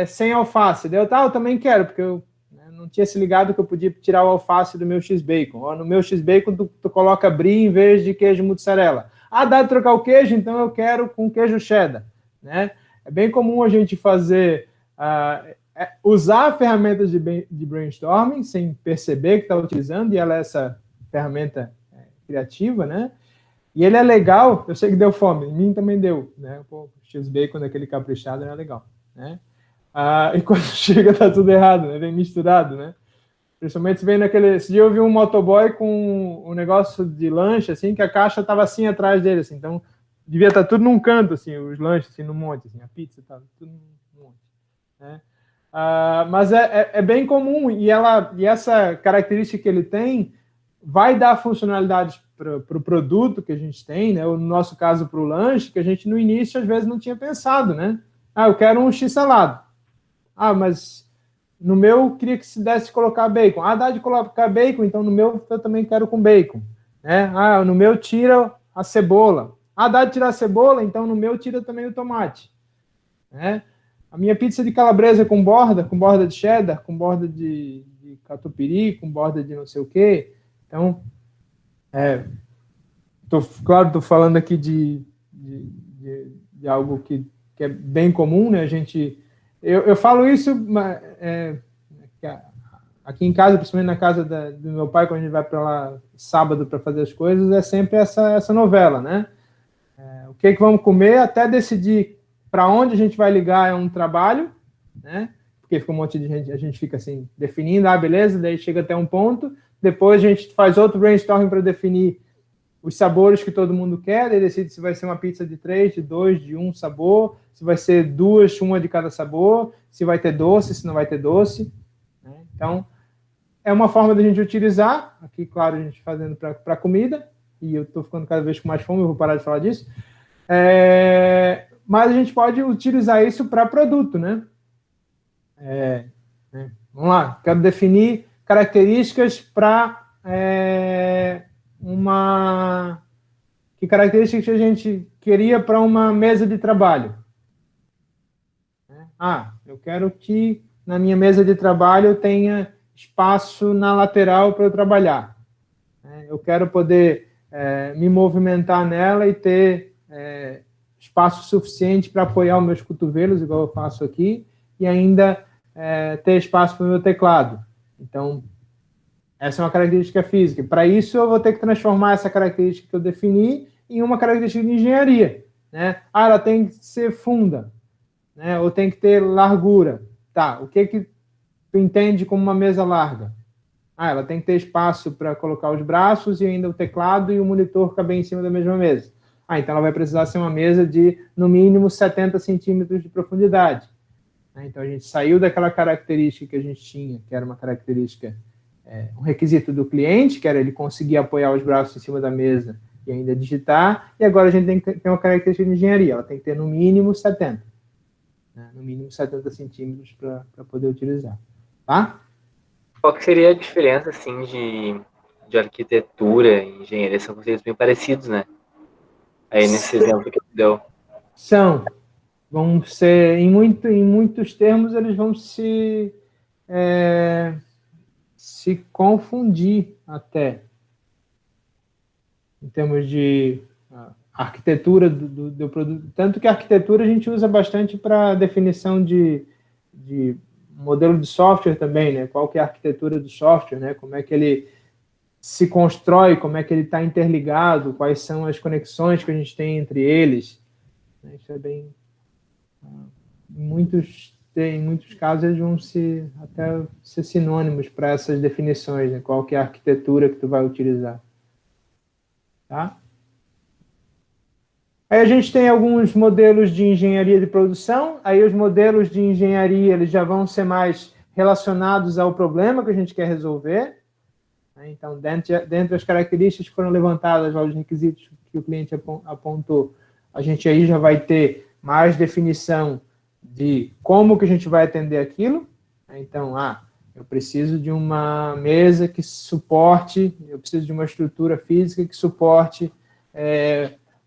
sem alface. Daí eu também quero, porque eu não tinha se ligado que eu podia tirar o alface do meu X-bacon. Ou no meu X-bacon tu coloca brie em vez de queijo mussarela. Dá de trocar o queijo, então eu quero com queijo cheddar, né? É bem comum a gente fazer, usar ferramentas de brainstorming sem perceber que está utilizando, e ela é essa ferramenta criativa, né? E ele é legal, eu sei que deu fome, em mim também deu, né? O X-bacon daquele caprichado era legal, né? E quando chega tá tudo errado, né? Vem misturado, né? Principalmente se vem naquele... Esse dia eu vi um motoboy com um negócio de lanche, assim, que a caixa estava assim atrás dele, assim, então devia estar tudo num canto, assim, os lanches, assim, num monte, assim, a pizza estava tudo num monte, né? Mas é bem comum, e essa característica que ele tem vai dar funcionalidades para o produto que a gente tem, né? Ou no nosso caso, para o lanche, que a gente no início, às vezes, não tinha pensado, né? Eu quero um X-salado. Mas no meu, queria que se desse colocar bacon. Dá de colocar bacon, então no meu eu também quero com bacon, né? No meu tira a cebola. Dá de tirar a cebola, então no meu tira também o tomate, né? A minha pizza de calabresa com borda de cheddar, com borda de catupiry, com borda de não sei o quê. Então, claro, estou falando aqui de algo que é bem comum, né? Eu falo isso aqui em casa, principalmente na casa do meu pai, quando a gente vai para lá sábado para fazer as coisas, é sempre essa novela, né? O que vamos comer, até decidir para onde a gente vai ligar é um trabalho, né? Porque fica um monte de gente, a gente fica assim, definindo, beleza, daí chega até um ponto, depois a gente faz outro brainstorming para definir os sabores que todo mundo quer, daí decide se vai ser uma pizza de 3, de 2, de 1 sabor, se vai ser 2, uma de cada sabor, se vai ter doce, se não vai ter doce, né? Então, é uma forma da gente utilizar, aqui, claro, a gente fazendo para comida, e eu estou ficando cada vez com mais fome, eu vou parar de falar disso, mas a gente pode utilizar isso para produto, né? Vamos lá, quero definir características para que características a gente queria para uma mesa de trabalho. Eu quero que na minha mesa de trabalho eu tenha espaço na lateral para eu trabalhar. Eu quero poder me movimentar nela e ter espaço suficiente para apoiar os meus cotovelos, igual eu faço aqui, e ainda ter espaço para o meu teclado. Então, essa é uma característica física. Para isso, eu vou ter que transformar essa característica que eu defini em uma característica de engenharia, né? Ela tem que ser funda, né? Ou tem que ter largura. Tá, o que tu entende como uma mesa larga? Ela tem que ter espaço para colocar os braços e ainda o teclado e o monitor caber em cima da mesma mesa. Então ela vai precisar ser uma mesa de, no mínimo, 70 centímetros de profundidade. Então a gente saiu daquela característica que a gente tinha, que era uma característica um requisito do cliente, que era ele conseguir apoiar os braços em cima da mesa e ainda digitar, e agora a gente tem que ter uma característica de engenharia, ela tem que ter no mínimo 70, né? No mínimo 70 centímetros para poder utilizar, tá? Qual que seria a diferença, assim, de arquitetura e engenharia? São conceitos bem parecidos, né? Aí, nesse exemplo que tu deu. Vão ser, em muitos termos, eles vão se confundir até, em termos de arquitetura do produto. Tanto que a arquitetura a gente usa bastante para definição de modelo de software também, né? Qual que é a arquitetura do software, né? Como é que ele se constrói, como é que ele está interligado, quais são as conexões que a gente tem entre eles. Isso é bem... Em muitos casos, eles vão até ser sinônimos para essas definições, né? Qual que é a arquitetura que tu vai utilizar. Tá? Aí a gente tem alguns modelos de engenharia de produção. Aí os modelos de engenharia eles já vão ser mais relacionados ao problema que a gente quer resolver. Então, dentre as características que foram levantadas, os requisitos que o cliente apontou, a gente aí já vai ter mais definição de como que a gente vai atender aquilo. Então, eu preciso de uma mesa que suporte, eu preciso de uma estrutura física que suporte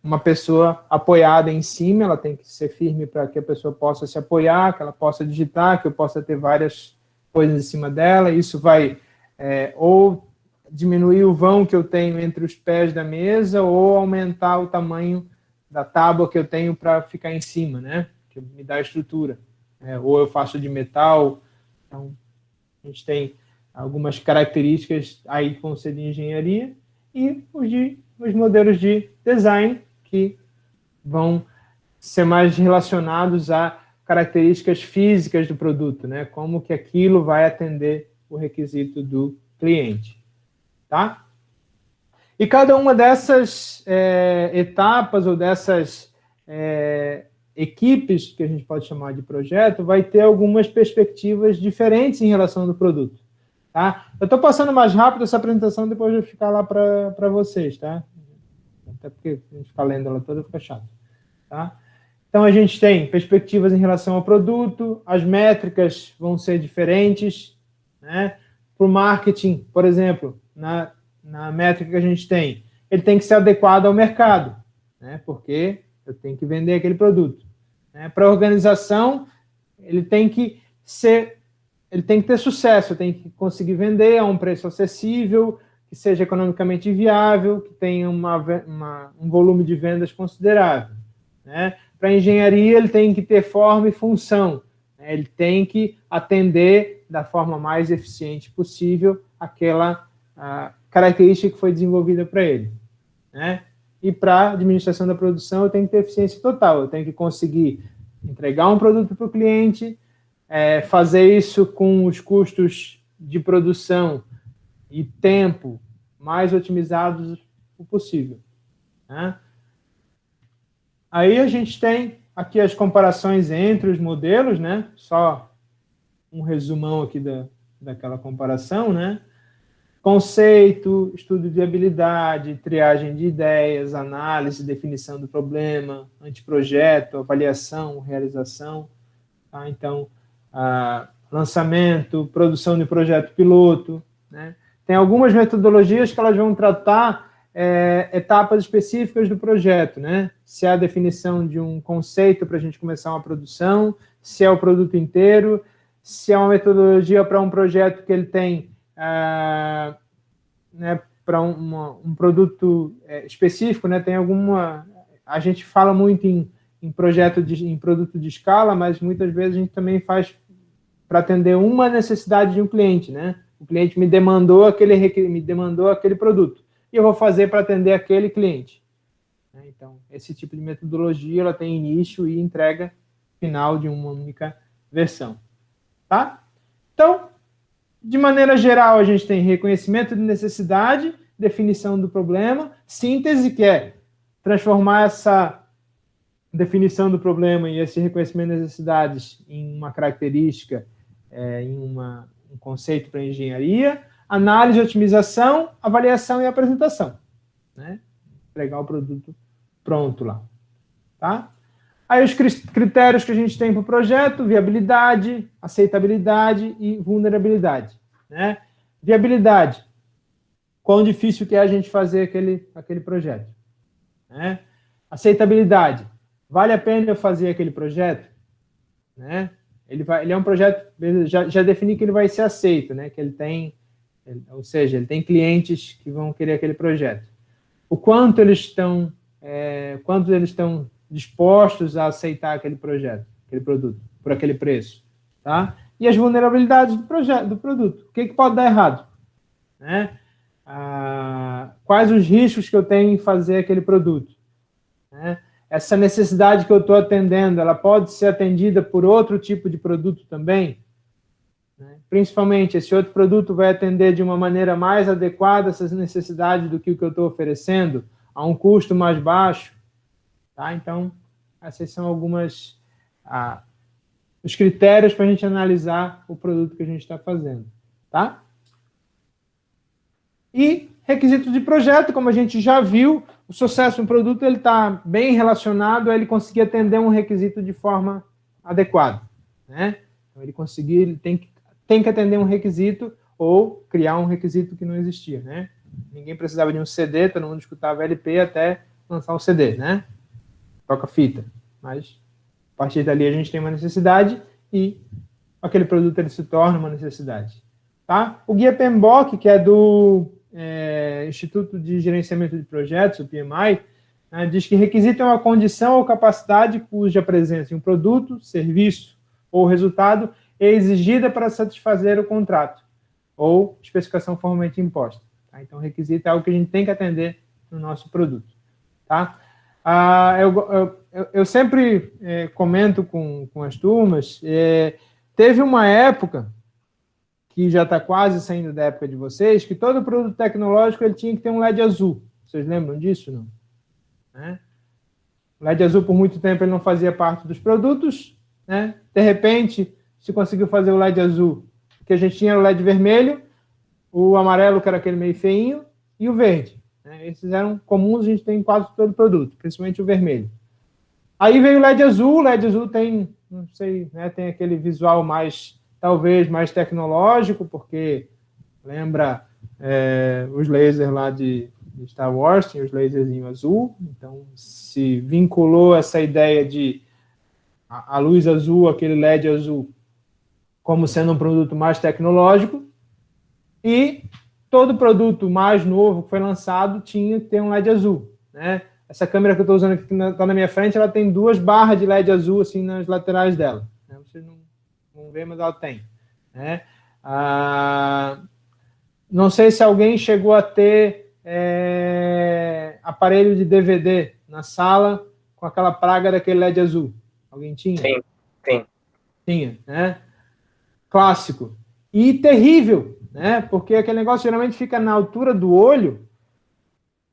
uma pessoa apoiada em cima, ela tem que ser firme para que a pessoa possa se apoiar, que ela possa digitar, que eu possa ter várias coisas em cima dela. Isso vai ou diminuir o vão que eu tenho entre os pés da mesa ou aumentar o tamanho da tábua que eu tenho para ficar em cima, né? Que me dá a estrutura. Ou eu faço de metal. Então, a gente tem algumas características aí que vão ser de engenharia e os modelos de design que vão ser mais relacionados a características físicas do produto, né? Como que aquilo vai atender o requisito do cliente, tá? E cada uma dessas etapas ou dessas equipes, que a gente pode chamar de projeto, vai ter algumas perspectivas diferentes em relação ao produto, tá? Eu estou passando mais rápido essa apresentação, depois eu vou ficar lá para vocês, tá? Até porque a gente ficar lendo ela toda fica chato, tá? Então, a gente tem perspectivas em relação ao produto, as métricas vão ser diferentes, né? Para o marketing, por exemplo, na métrica que a gente tem, ele tem que ser adequado ao mercado, né? Porque eu tenho que vender aquele produto. Né? Para a organização, ele tem que ter sucesso, tem que conseguir vender a um preço acessível, que seja economicamente viável, que tenha um volume de vendas considerável. Né? Para a engenharia, ele tem que ter forma e função. Né? Ele tem que atender da forma mais eficiente possível aquela característica que foi desenvolvida para ele. Né? E para a administração da produção, eu tenho que ter eficiência total. Eu tenho que conseguir entregar um produto para o cliente, fazer isso com os custos de produção e tempo mais otimizados o possível. Né? Aí a gente tem aqui as comparações entre os modelos, né? Só um resumão aqui daquela comparação, né? Conceito, estudo de viabilidade, triagem de ideias, análise, definição do problema, anteprojeto, avaliação, realização. Tá? Então, lançamento, produção de projeto piloto. Né? Tem algumas metodologias que elas vão tratar etapas específicas do projeto. Né? Se é a definição de um conceito para a gente começar uma produção, se é o produto inteiro, se é uma metodologia para um projeto que ele tem... né, para um produto específico, né, tem alguma... A gente fala muito em produto de escala, mas muitas vezes a gente também faz para atender uma necessidade de um cliente. Né? O cliente me demandou aquele produto e eu vou fazer para atender aquele cliente. Então, esse tipo de metodologia ela tem início e entrega final de uma única versão. Tá? Então, de maneira geral, a gente tem reconhecimento de necessidade, definição do problema, síntese, que é transformar essa definição do problema e esse reconhecimento de necessidades em uma característica, em um conceito para engenharia. análise, otimização, avaliação e apresentação, né? Entregar o produto pronto lá, tá? Aí os critérios que a gente tem para o projeto: viabilidade, aceitabilidade e vulnerabilidade, né? Viabilidade: quão difícil que é a gente fazer aquele projeto, né? Aceitabilidade: vale a pena eu fazer aquele projeto, né? Ele é um projeto, já defini que ele vai ser aceito, né? Que ele tem, ou seja, ele tem clientes que vão querer aquele projeto. O quanto eles estão dispostos a aceitar aquele projeto, aquele produto, por aquele preço, tá? E as vulnerabilidades do produto. O que pode dar errado, né? Quais os riscos que eu tenho em fazer aquele produto, né? Essa necessidade que eu estou atendendo, ela pode ser atendida por outro tipo de produto também, né? Principalmente, esse outro produto vai atender de uma maneira mais adequada essas necessidades do que o que eu estou oferecendo, a um custo mais baixo, tá? Então, essas são os critérios para a gente analisar o produto que a gente está fazendo, tá? E requisitos de projeto, como a gente já viu, o sucesso de um produto está bem relacionado a ele conseguir atender um requisito de forma adequada, né? Então, ele tem que atender um requisito ou criar um requisito que não existia, né? Ninguém precisava de um CD, todo mundo escutava LP até lançar o CD, né? Toca fita. Mas, a partir dali, a gente tem uma necessidade e aquele produto ele se torna uma necessidade, tá? O guia PMBOK, que é do Instituto de Gerenciamento de Projetos, o PMI, né, diz que requisito é uma condição ou capacidade cuja presença em um produto, serviço ou resultado é exigida para satisfazer o contrato ou especificação formalmente imposta, tá? Então, requisito é algo que a gente tem que atender no nosso produto, tá? Eu sempre comento com as turmas, teve uma época que já está quase saindo da época de vocês, que todo produto tecnológico ele tinha que ter um LED azul. Vocês lembram disso, não? Né? O LED azul, por muito tempo, ele não fazia parte dos produtos, né? De repente, se conseguiu fazer o LED azul, porque a gente tinha o LED vermelho, o amarelo, que era aquele meio feinho, e o verde, né? Esses eram comuns, a gente tem em quase todo produto, principalmente o vermelho. Aí veio o LED azul tem, não sei, né, tem aquele visual talvez mais tecnológico, porque lembra os lasers lá de Star Wars, tinha os laserzinhos azul, então se vinculou essa ideia de a luz azul, aquele LED azul, como sendo um produto mais tecnológico, e todo produto mais novo que foi lançado tinha que ter um LED azul, né? Essa câmera que eu estou usando aqui, que está na minha frente, ela tem 2 barras de LED azul assim nas laterais dela, né? Vocês não vê, mas ela tem, né? Não sei se alguém chegou a ter aparelho de DVD na sala com aquela praga daquele LED azul. Alguém tinha? Sim. Tinha, né? Clássico. E terrível, né? Porque aquele negócio geralmente fica na altura do olho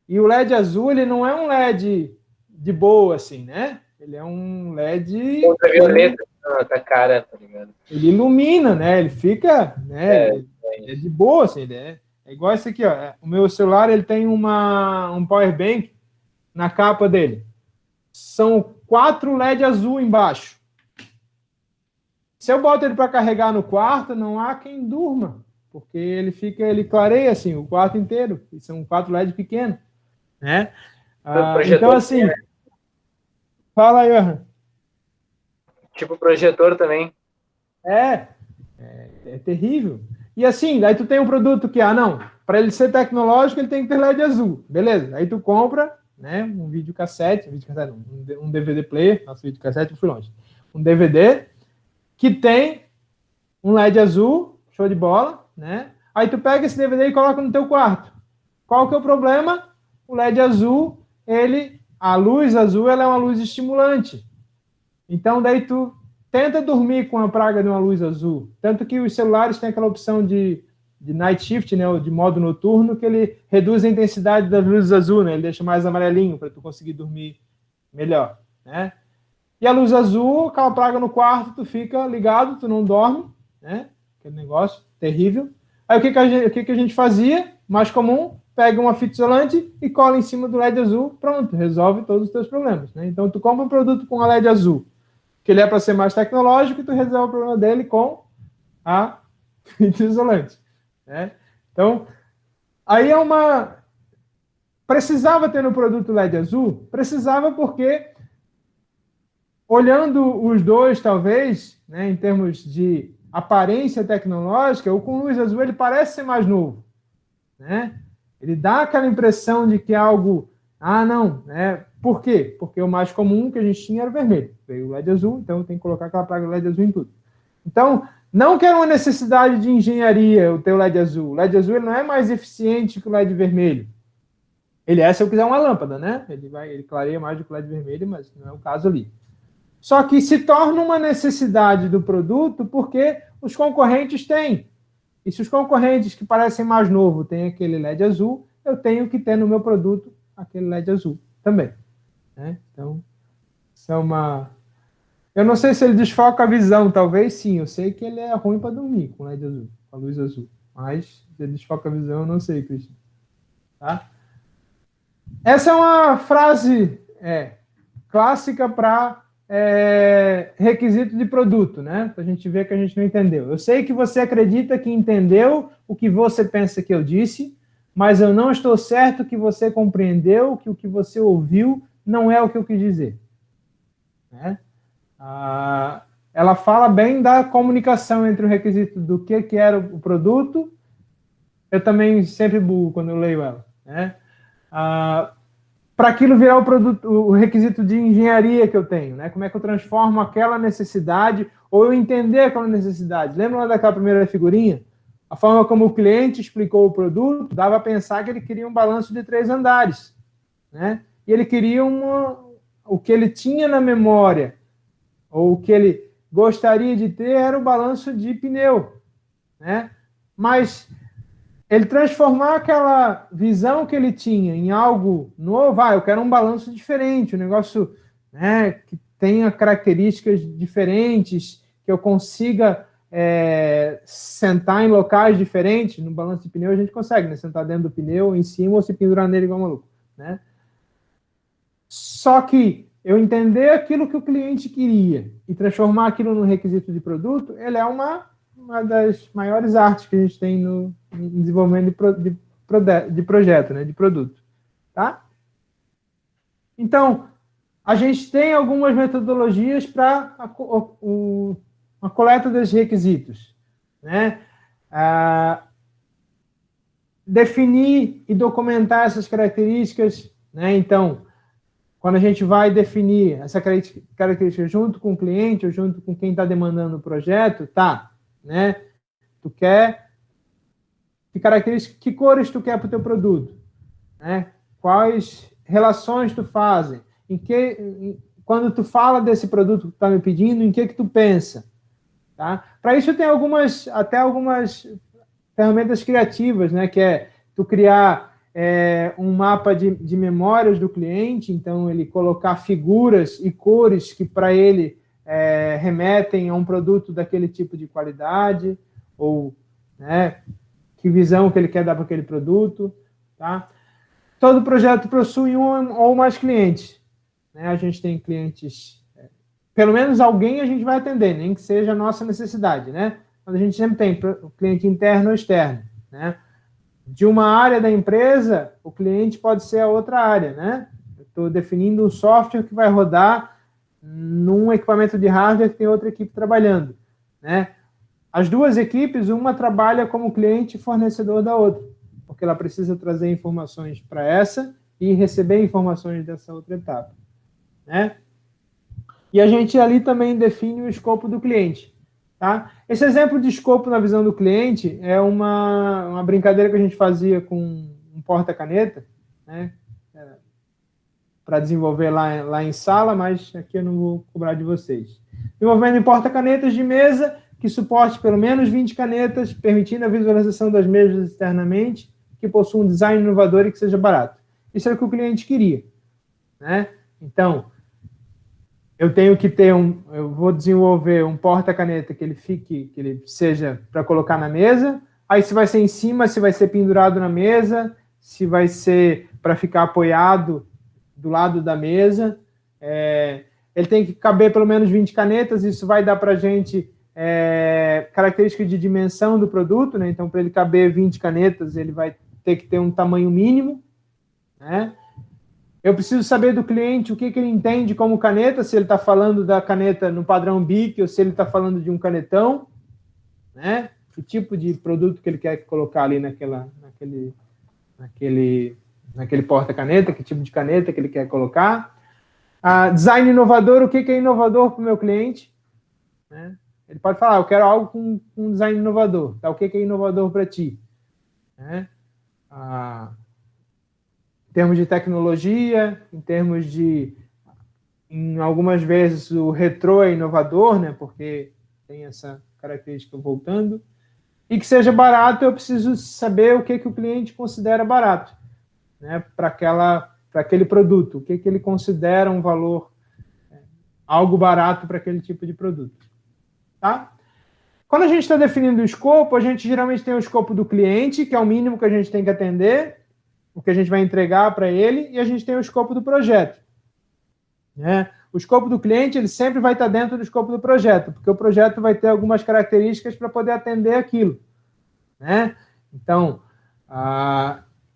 e o LED azul, ele não é um LED de boa, assim, né? Ele é um LED... Ultravioleta na cara, tá ligado? Ele ilumina, né? Ele fica... né? É de boa, assim. É igual esse aqui, ó. O meu celular, ele tem um power bank na capa dele. São 4 LED azul embaixo. Se eu boto ele para carregar no quarto, não há quem durma, porque ele clareia assim o quarto inteiro. E são 4 LED pequenos, né? Então assim, fala aí, Johan. Tipo projetor também. É terrível. E assim, daí tu tem um produto que, não, para ele ser tecnológico, ele tem que ter LED azul. Beleza, aí tu compra, né, um videocassete não, um DVD player, nosso videocassete, eu fui longe. Um DVD que tem um LED azul, show de bola, né? Aí tu pega esse DVD e coloca no teu quarto. Qual que é o problema? O LED azul, a luz azul, ela é uma luz estimulante. Então, daí tu tenta dormir com a praga de uma luz azul. Tanto que os celulares têm aquela opção de night shift, né, de modo noturno, que ele reduz a intensidade das luzes azul, né? Ele deixa mais amarelinho para tu conseguir dormir melhor, né? E a luz azul, aquela praga no quarto, tu fica ligado, tu não dorme, né? Aquele negócio terrível. Aí o que a gente fazia? Mais comum, pega uma fita isolante e cola em cima do LED azul, pronto, resolve todos os teus problemas, né? Então, tu compra um produto com a LED azul, que ele é para ser mais tecnológico, e tu resolve o problema dele com a fita isolante, né? Então, aí precisava ter no produto LED azul? Precisava, porque olhando os dois, talvez, né, em termos de aparência tecnológica, o com luz azul ele parece ser mais novo, né? Ele dá aquela impressão de que é algo... não, né? Por quê? Porque o mais comum que a gente tinha era o vermelho. Veio o LED azul, então tem que colocar aquela placa LED azul em tudo. Então, não que era uma necessidade de engenharia o teu LED azul. O LED azul ele não é mais eficiente que o LED vermelho. Ele é se eu quiser uma lâmpada, né? Ele clareia mais do que o LED vermelho, mas não é o caso ali. Só que se torna uma necessidade do produto porque os concorrentes têm. E se os concorrentes que parecem mais novos têm aquele LED azul, eu tenho que ter no meu produto aquele LED azul também, né? Então, isso é uma... Eu não sei se ele desfoca a visão, talvez sim. Eu sei que ele é ruim para dormir com LED azul, com a luz azul. Mas se ele desfoca a visão, eu não sei, Cristian. Tá? Essa é uma frase clássica para requisito de produto, né? Para a gente ver que a gente não entendeu. Eu sei que você acredita que entendeu o que você pensa que eu disse, mas eu não estou certo que você compreendeu que o que você ouviu não é o que eu quis dizer, né? Ela fala bem da comunicação entre o requisito do que era o produto. Eu também sempre burro quando eu leio ela, né? Para aquilo virar o produto, o requisito de engenharia que eu tenho, né? Como é que eu transformo aquela necessidade, ou eu entender aquela necessidade. Lembra lá daquela primeira figurinha? A forma como o cliente explicou o produto dava a pensar que ele queria um balanço de 3 andares, né? E ele queria o que ele tinha na memória, ou o que ele gostaria de ter era o balanço de pneu, né? Mas ele transformar aquela visão que ele tinha em algo novo, eu quero um balanço diferente, um negócio, né, que tenha características diferentes, que eu consiga sentar em locais diferentes. No balanço de pneu a gente consegue, né, sentar dentro do pneu, em cima, ou se pendurar nele igual maluco, né? Só que eu entender aquilo que o cliente queria e transformar aquilo num requisito de produto, ele é uma das maiores artes que a gente tem no desenvolvimento de projeto, né, de produto, tá? Então, a gente tem algumas metodologias para a coleta dos requisitos, né? Definir e documentar essas características, né? Então, quando a gente vai definir essa característica junto com o cliente ou junto com quem está demandando o projeto, né? Tu quer que características, que cores tu quer para o teu produto, né? Quais relações tu fazem? Quando tu fala desse produto que tu está me pedindo, em que tu pensa, tá? Para isso tem algumas ferramentas criativas, né? Que é tu criar um mapa de memórias do cliente, então ele colocar figuras e cores que para ele remetem a um produto daquele tipo de qualidade, ou, né, que visão que ele quer dar para aquele produto, tá? Todo projeto possui um ou mais clientes, né? A gente tem clientes, pelo menos alguém a gente vai atender, nem que seja a nossa necessidade, né? Mas a gente sempre tem o cliente interno ou externo, né? De uma área da empresa, o cliente pode ser a outra área, né? Eu estou definindo um software que vai rodar num equipamento de hardware que tem outra equipe trabalhando, né? As duas equipes, uma trabalha como cliente e fornecedor da outra, porque ela precisa trazer informações para essa e receber informações dessa outra etapa, né? E a gente ali também define o escopo do cliente, tá? Esse exemplo de escopo na visão do cliente é uma brincadeira que a gente fazia com um porta-caneta, né? Para desenvolver lá em sala, mas aqui eu não vou cobrar de vocês. Desenvolvendo em porta-canetas de mesa, que suporte pelo menos 20 canetas, permitindo a visualização das mesas externamente, que possua um design inovador e que seja barato. Isso é o que o cliente queria, né? Então, eu tenho que ter eu vou desenvolver um porta-caneta que ele seja para colocar na mesa. Aí se vai ser em cima, se vai ser pendurado na mesa, se vai ser para ficar apoiado do lado da mesa. Ele tem que caber pelo menos 20 canetas, isso vai dar para a gente características de dimensão do produto, né? Então, para ele caber 20 canetas, ele vai ter que ter um tamanho mínimo, né? Eu preciso saber do cliente o que ele entende como caneta, se ele está falando da caneta no padrão BIC ou se ele está falando de um canetão, né? O tipo de produto que ele quer colocar ali naquele porta-caneta, que tipo de caneta que ele quer colocar. Design inovador, o que é inovador para o meu cliente? Né? Ele pode falar, eu quero algo com um design inovador. Tá? O que é inovador para ti? Né? Em termos de tecnologia, em termos de... Em algumas vezes o retrô é inovador, né? Porque tem essa característica voltando. E que seja barato, eu preciso saber o que o cliente considera barato, né? Para aquele produto. O que ele considera um valor, algo barato para aquele tipo de produto. Tá? Quando a gente está definindo o escopo, a gente geralmente tem o escopo do cliente, que é o mínimo que a gente tem que atender, o que a gente vai entregar para ele, e a gente tem o escopo do projeto. Né? O escopo do cliente, ele sempre vai estar dentro do escopo do projeto, porque o projeto vai ter algumas características para poder atender aquilo. Né? Então,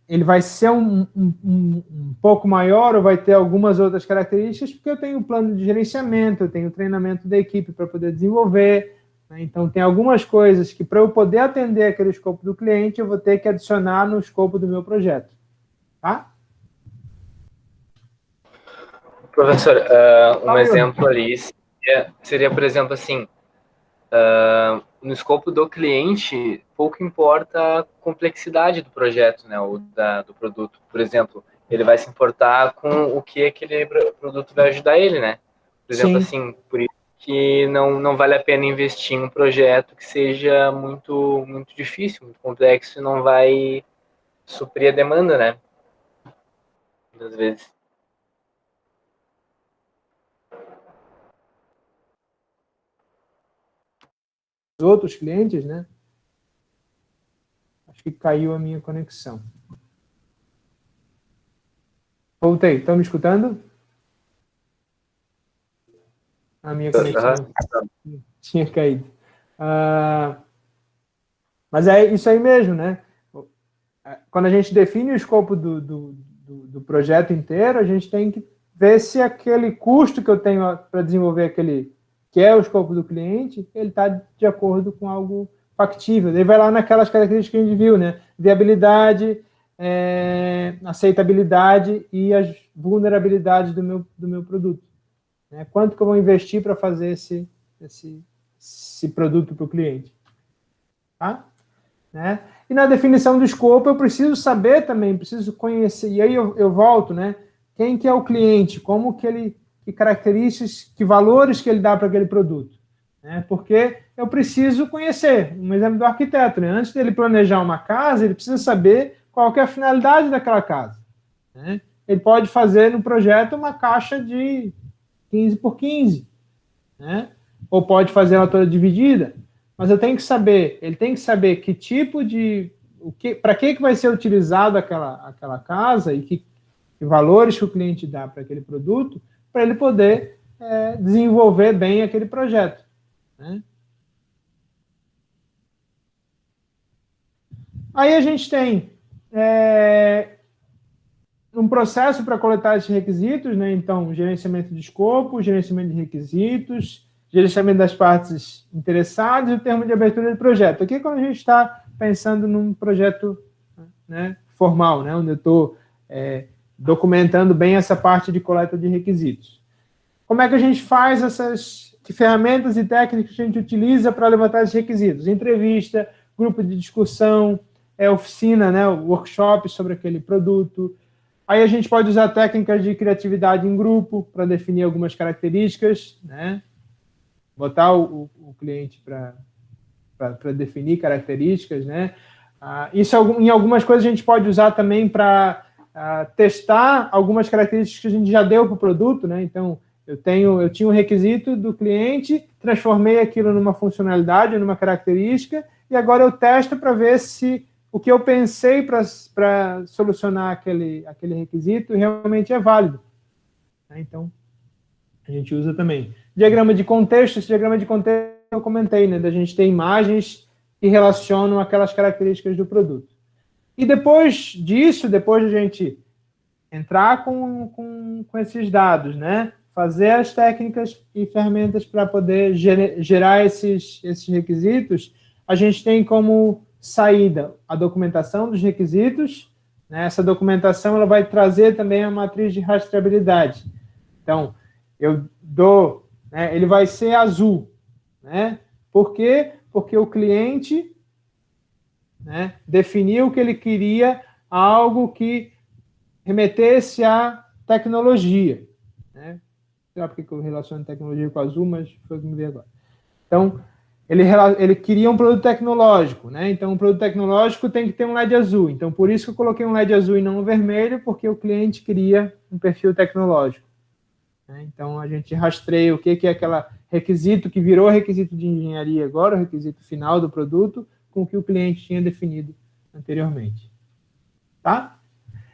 ele vai ser um pouco maior ou vai ter algumas outras características, porque eu tenho um plano de gerenciamento, eu tenho treinamento da equipe para poder desenvolver. Né? Então, tem algumas coisas que, para eu poder atender aquele escopo do cliente, eu vou ter que adicionar no escopo do meu projeto. Tá? Professor, um exemplo ali seria, por exemplo, assim, no escopo do cliente, pouco importa a complexidade do projeto, né, ou do produto. Por exemplo, ele vai se importar com o que aquele produto vai ajudar ele, né? Por exemplo, assim, por isso que não vale a pena investir em um projeto que seja muito, muito difícil, muito complexo e não vai suprir a demanda, né? Muitas vezes. Os outros clientes, né? Acho que caiu a minha conexão. Voltei. Estão me escutando? A minha conexão tinha caído. Mas é isso aí mesmo, né? Quando a gente define o escopo do projeto inteiro, a gente tem que ver se aquele custo que eu tenho para desenvolver aquele, que é o escopo do cliente, ele está de acordo com algo factível. Ele vai lá naquelas características que a gente viu, né? Viabilidade, aceitabilidade e as vulnerabilidades do meu produto. Né? Quanto que eu vou investir para fazer esse produto para o cliente? Tá? Né? E na definição do escopo, eu preciso saber também, preciso conhecer, e aí eu volto, né? Quem que é o cliente, como que características, que valores que ele dá para aquele produto. Né? Porque eu preciso conhecer, um exemplo do arquiteto, né? Antes dele planejar uma casa, ele precisa saber qual que é a finalidade daquela casa. Né? Ele pode fazer no projeto uma caixa de 15 por 15, né? Ou pode fazer ela toda dividida, mas ele tem que saber que tipo de, para que vai ser utilizado aquela casa e que valores que o cliente dá para aquele produto, para ele poder desenvolver bem aquele projeto. Né? Aí a gente tem um processo para coletar esses requisitos, né? Então, gerenciamento de escopo, gerenciamento de requisitos, gerenciamento das partes interessadas e o termo de abertura de projeto. Aqui, quando a gente está pensando num projeto, né, formal, né, onde eu estou documentando bem essa parte de coleta de requisitos. Como é que a gente faz que ferramentas e técnicas que a gente utiliza para levantar esses requisitos? Entrevista, grupo de discussão, oficina, né, workshop sobre aquele produto. Aí a gente pode usar técnicas de criatividade em grupo para definir algumas características, né? Botar o cliente para definir características, né? Isso em algumas coisas a gente pode usar também para testar algumas características que a gente já deu para o produto, né? Então, eu tinha um requisito do cliente, transformei aquilo numa funcionalidade, numa característica, e agora eu testo para ver se o que eu pensei para solucionar aquele requisito realmente é válido. Então, a gente usa também. Diagrama de contexto, esse diagrama de contexto eu comentei, né, da gente ter imagens que relacionam aquelas características do produto. E depois disso, depois de a gente entrar com esses dados, né, fazer as técnicas e ferramentas para poder gerar esses requisitos, a gente tem como saída a documentação dos requisitos, né, essa documentação ela vai trazer também a matriz de rastreabilidade. Então, eu dou, né, ele vai ser azul, né? Por quê? Porque o cliente, né, definiu que ele queria algo que remetesse à tecnologia, né? Não sei lá porque eu relaciono tecnologia com azul, mas foi o que me veio agora. Então, ele queria um produto tecnológico, né? Então, o produto tecnológico tem que ter um LED azul. Então, por isso que eu coloquei um LED azul e não um vermelho, porque o cliente queria um perfil tecnológico. Então, a gente rastreia o que é aquele requisito que virou requisito de engenharia agora, o requisito final do produto, com o que o cliente tinha definido anteriormente. Tá?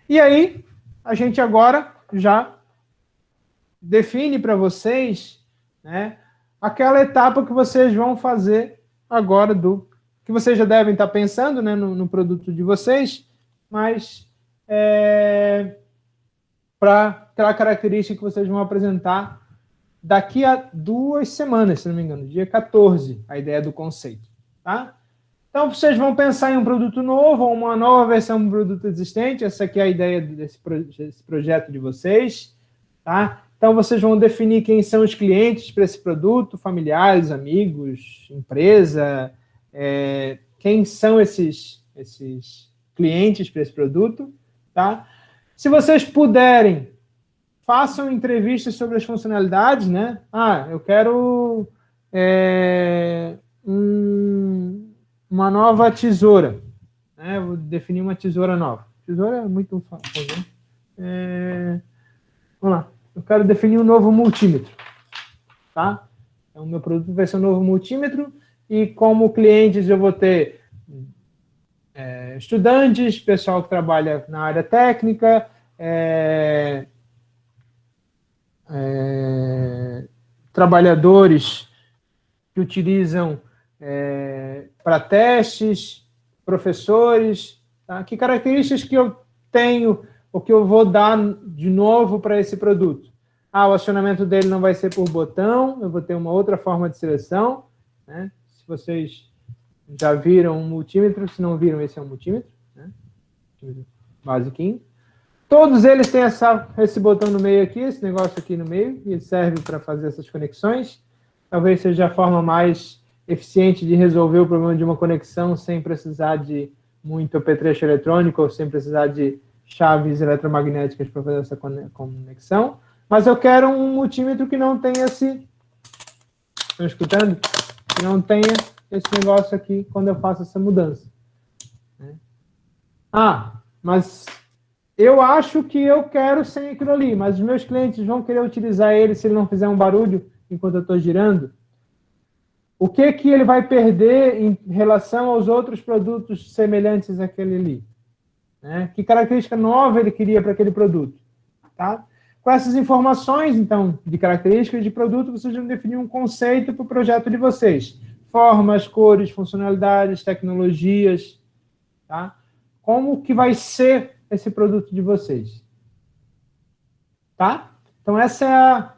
E aí, a gente agora já define para vocês, né, aquela etapa que vocês vão fazer agora que vocês já devem estar pensando, né, no produto de vocês, mas para aquela característica que vocês vão apresentar daqui a 2 semanas, se não me engano, dia 14, a ideia do conceito, tá? Então, vocês vão pensar em um produto novo, ou uma nova versão do produto existente, essa aqui é a ideia desse projeto de vocês, tá? Então, vocês vão definir quem são os clientes para esse produto, familiares, amigos, empresa, quem são esses clientes para esse produto, tá? Se vocês puderem, façam entrevistas sobre as funcionalidades, né? Eu quero uma nova tesoura, né? Vou definir uma tesoura nova. Tesoura é muito fácil, né? Vamos lá. Eu quero definir um novo multímetro, tá? Então, o meu produto vai ser um novo multímetro e como clientes eu vou ter estudantes, pessoal que trabalha na área técnica, trabalhadores que utilizam para testes, professores, tá? Que características que eu tenho ou que eu vou dar de novo para esse produto? O acionamento dele não vai ser por botão, eu vou ter uma outra forma de seleção, né? Se vocês já viram um multímetro, se não viram, esse é um multímetro, né? Basiquinho. Todos eles têm esse botão no meio aqui, esse negócio aqui no meio, e ele serve para fazer essas conexões. Talvez seja a forma mais eficiente de resolver o problema de uma conexão sem precisar de muito apetrecho eletrônico ou sem precisar de chaves eletromagnéticas para fazer essa conexão. Mas eu quero um multímetro que não tenha esse... Estão escutando? Que não tenha esse negócio aqui quando eu faço essa mudança. Mas eu acho que eu quero sem aquilo ali, mas os meus clientes vão querer utilizar ele se ele não fizer um barulho enquanto eu estou girando. O que ele vai perder em relação aos outros produtos semelhantes àquele ali? Né? Que característica nova ele queria para aquele produto? Tá? Com essas informações, então, de características de produto, vocês vão definir um conceito para o projeto de vocês. Formas, cores, funcionalidades, tecnologias, tá? Como que vai ser esse produto de vocês. Tá? Então, essa é a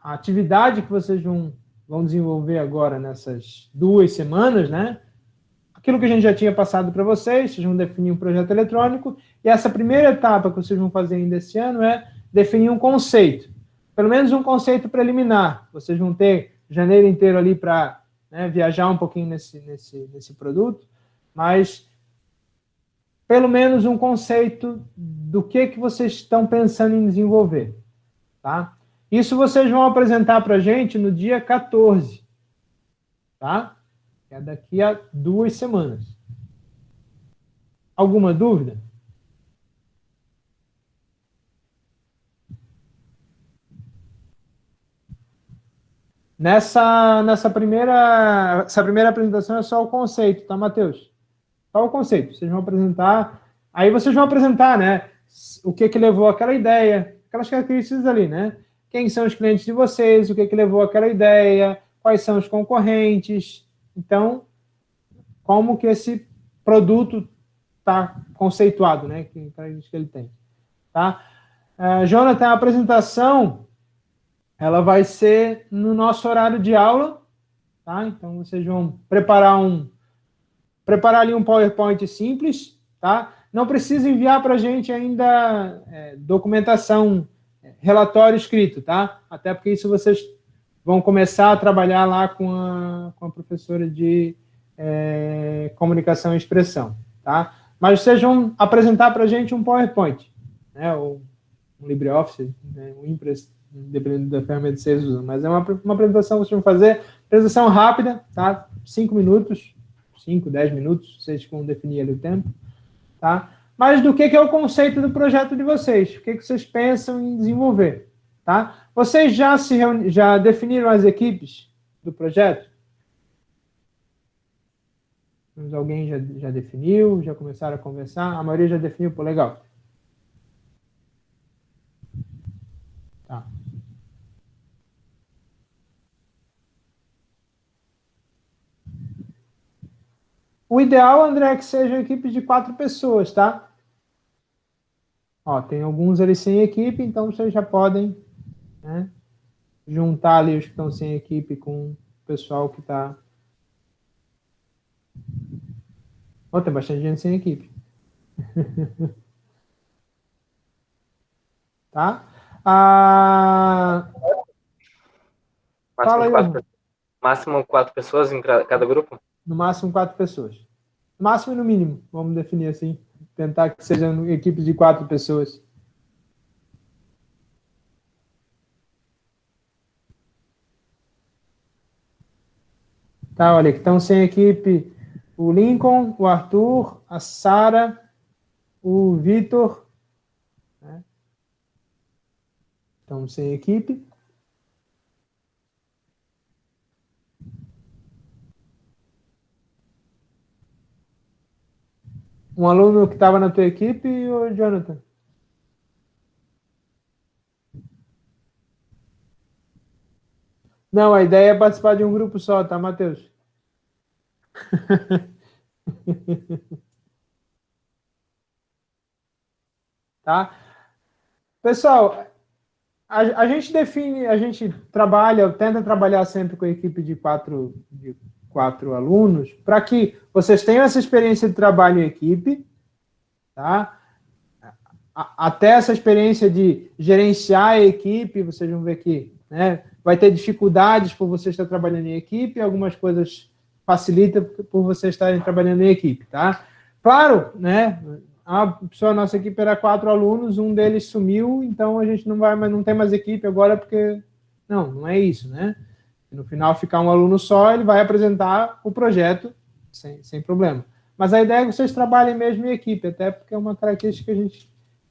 atividade que vocês vão desenvolver agora nessas 2 semanas, né? Aquilo que a gente já tinha passado para vocês vão definir um projeto eletrônico, e essa primeira etapa que vocês vão fazer ainda esse ano é definir um conceito. Pelo menos um conceito preliminar. Vocês vão ter janeiro inteiro ali para, né, viajar um pouquinho nesse produto, mas pelo menos um conceito do que vocês estão pensando em desenvolver. Tá? Isso vocês vão apresentar para a gente no dia 14. Tá? É daqui a 2 semanas. Alguma dúvida? Essa primeira apresentação é só o conceito, tá, Matheus? Só o conceito. Vocês vão apresentar. Aí vocês vão apresentar, né? O que levou àquela ideia, aquelas características ali, né? Quem são os clientes de vocês, o que levou àquela ideia, quais são os concorrentes. Então, como que esse produto está conceituado, né? Que característica ele tem. Tá? Jonathan, a apresentação ela vai ser no nosso horário de aula, tá? Então vocês vão preparar ali um PowerPoint simples, tá? Não precisa enviar para a gente ainda documentação, relatório escrito, tá? Até porque isso vocês vão começar a trabalhar lá com a professora de comunicação e expressão, tá? Mas vocês vão apresentar para a gente um PowerPoint, né? Ou um LibreOffice, né? Um Impress, dependendo da ferramenta que vocês usam. Mas é uma apresentação que vocês vão fazer, apresentação rápida, tá? 5 minutos, 5, 10 minutos, vocês vão definir ali o tempo, tá? Mas do que é o conceito do projeto de vocês? O que vocês pensam em desenvolver, tá? Vocês já definiram as equipes do projeto? Alguém já definiu? Já começaram a conversar? A maioria já definiu, pô, legal. Tá. O ideal, André, é que seja equipe de 4 pessoas, tá? Ó, tem alguns ali sem equipe, então vocês já podem, né, juntar ali os que estão sem equipe com o pessoal que está... Ó, tem bastante gente sem equipe. Tá? Fala aí, máximo 4 pessoas em cada grupo? No máximo 4 pessoas. No máximo e no mínimo, vamos definir assim. Tentar que sejam equipes de 4 pessoas. Tá, olha, que estão sem equipe o Lincoln, o Arthur, a Sara, o Vitor, né? Estão sem equipe. Um aluno que estava na tua equipe, ou Jonathan? Não, a ideia é participar de um grupo só, tá, Matheus? Tá? Pessoal, a gente define, a gente tenta trabalhar sempre com a equipe de quatro alunos, para que vocês tenham essa experiência de trabalho em equipe, tá? Até essa experiência de gerenciar a equipe, vocês vão ver que, né, vai ter dificuldades por você estar trabalhando em equipe, algumas coisas facilitam por você estarem trabalhando em equipe, tá? Claro, né, a nossa equipe era 4 alunos, um deles sumiu, então a gente não tem mais equipe agora, porque não é isso, né? No final, ficar um aluno só, ele vai apresentar o projeto sem problema. Mas a ideia é que vocês trabalhem mesmo em equipe, até porque é uma característica que a gente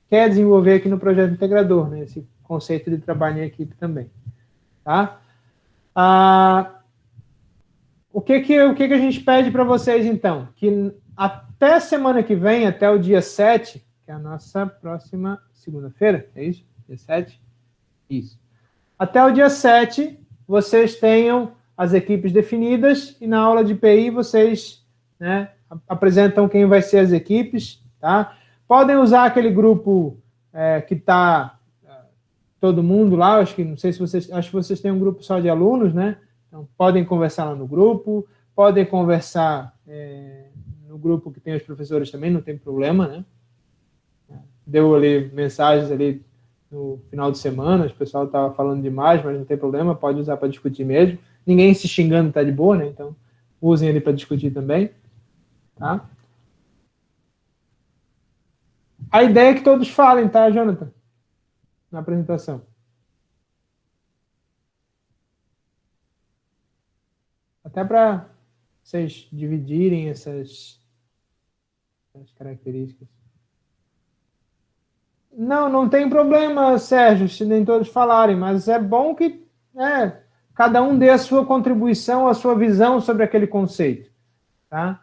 quer desenvolver aqui no projeto integrador, né? Esse conceito de trabalho em equipe também. Tá? O que a gente pede para vocês, então? Que até semana que vem, até o dia 7, que é a nossa próxima segunda-feira, é isso? Dia 7? Isso. Até o dia 7, vocês tenham as equipes definidas e na aula de PI vocês, né, apresentam quem vai ser as equipes, tá? Podem usar aquele grupo que está todo mundo lá, acho que vocês têm um grupo só de alunos, né? Então, podem conversar lá no grupo, podem conversar no grupo que tem os professores também, não tem problema, né? Deu ali mensagens ali no final de semana, o pessoal estava falando demais, mas não tem problema, pode usar para discutir mesmo. Ninguém se xingando está de boa, né? Então, usem ele para discutir também. Tá? A ideia é que todos falem, tá, Jonathan? Na apresentação. Até para vocês dividirem essas características. Não tem problema, Sérgio, se nem todos falarem, mas é bom que cada um dê a sua contribuição, a sua visão sobre aquele conceito, tá?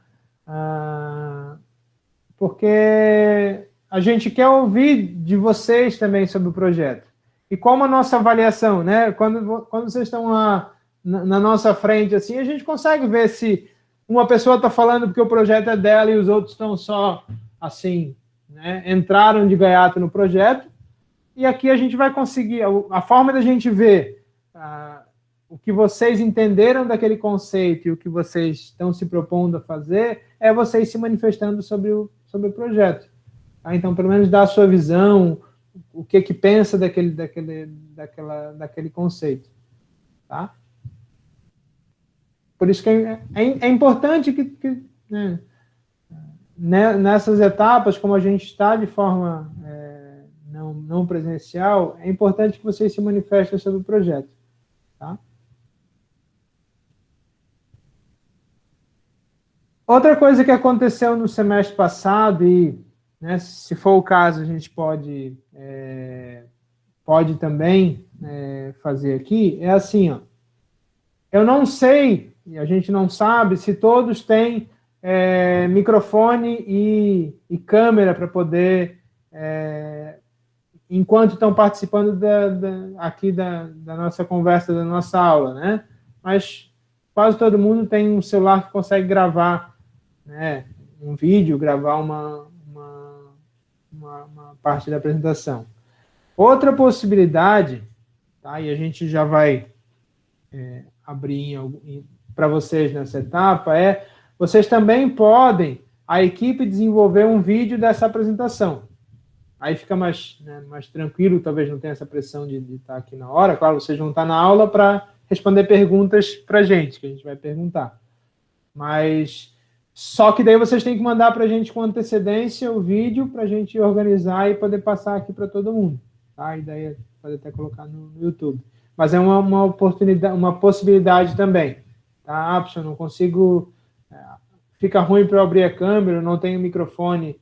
Porque a gente quer ouvir de vocês também sobre o projeto. E como a nossa avaliação, né? Quando vocês estão lá na nossa frente, assim, a gente consegue ver se uma pessoa está falando porque o projeto é dela e os outros estão só, assim, né? Entraram de gaiato no projeto. E aqui a gente vai conseguir, a forma da gente ver o que vocês entenderam daquele conceito e o que vocês estão se propondo a fazer é vocês se manifestando sobre o projeto. Tá? Então, pelo menos dar a sua visão, o que pensa daquele conceito. Tá? Por isso que é importante que né, nessas etapas, como a gente está de forma não presencial, é importante que vocês se manifestem sobre o projeto. Tá? Outra coisa que aconteceu no semestre passado, e né, se for o caso, a gente pode também fazer aqui, é assim, ó, eu não sei, e a gente não sabe, se todos têm microfone e câmera para poder, enquanto estão participando aqui da nossa conversa, da nossa aula, né? Mas quase todo mundo tem um celular que consegue gravar, né, um vídeo, gravar uma parte da apresentação. Outra possibilidade, tá, e a gente já vai abrir para vocês nessa etapa, vocês também podem, a equipe, desenvolver um vídeo dessa apresentação. Aí fica mais tranquilo, talvez não tenha essa pressão de estar aqui na hora. Claro, vocês vão estar na aula para responder perguntas para a gente, que a gente vai perguntar. Mas só que daí vocês têm que mandar para a gente com antecedência o vídeo para a gente organizar e poder passar aqui para todo mundo. Tá? E daí pode até colocar no YouTube. Mas é uma oportunidade, uma possibilidade também. Tá, eu não consigo... Fica ruim para eu abrir a câmera, eu não tenho microfone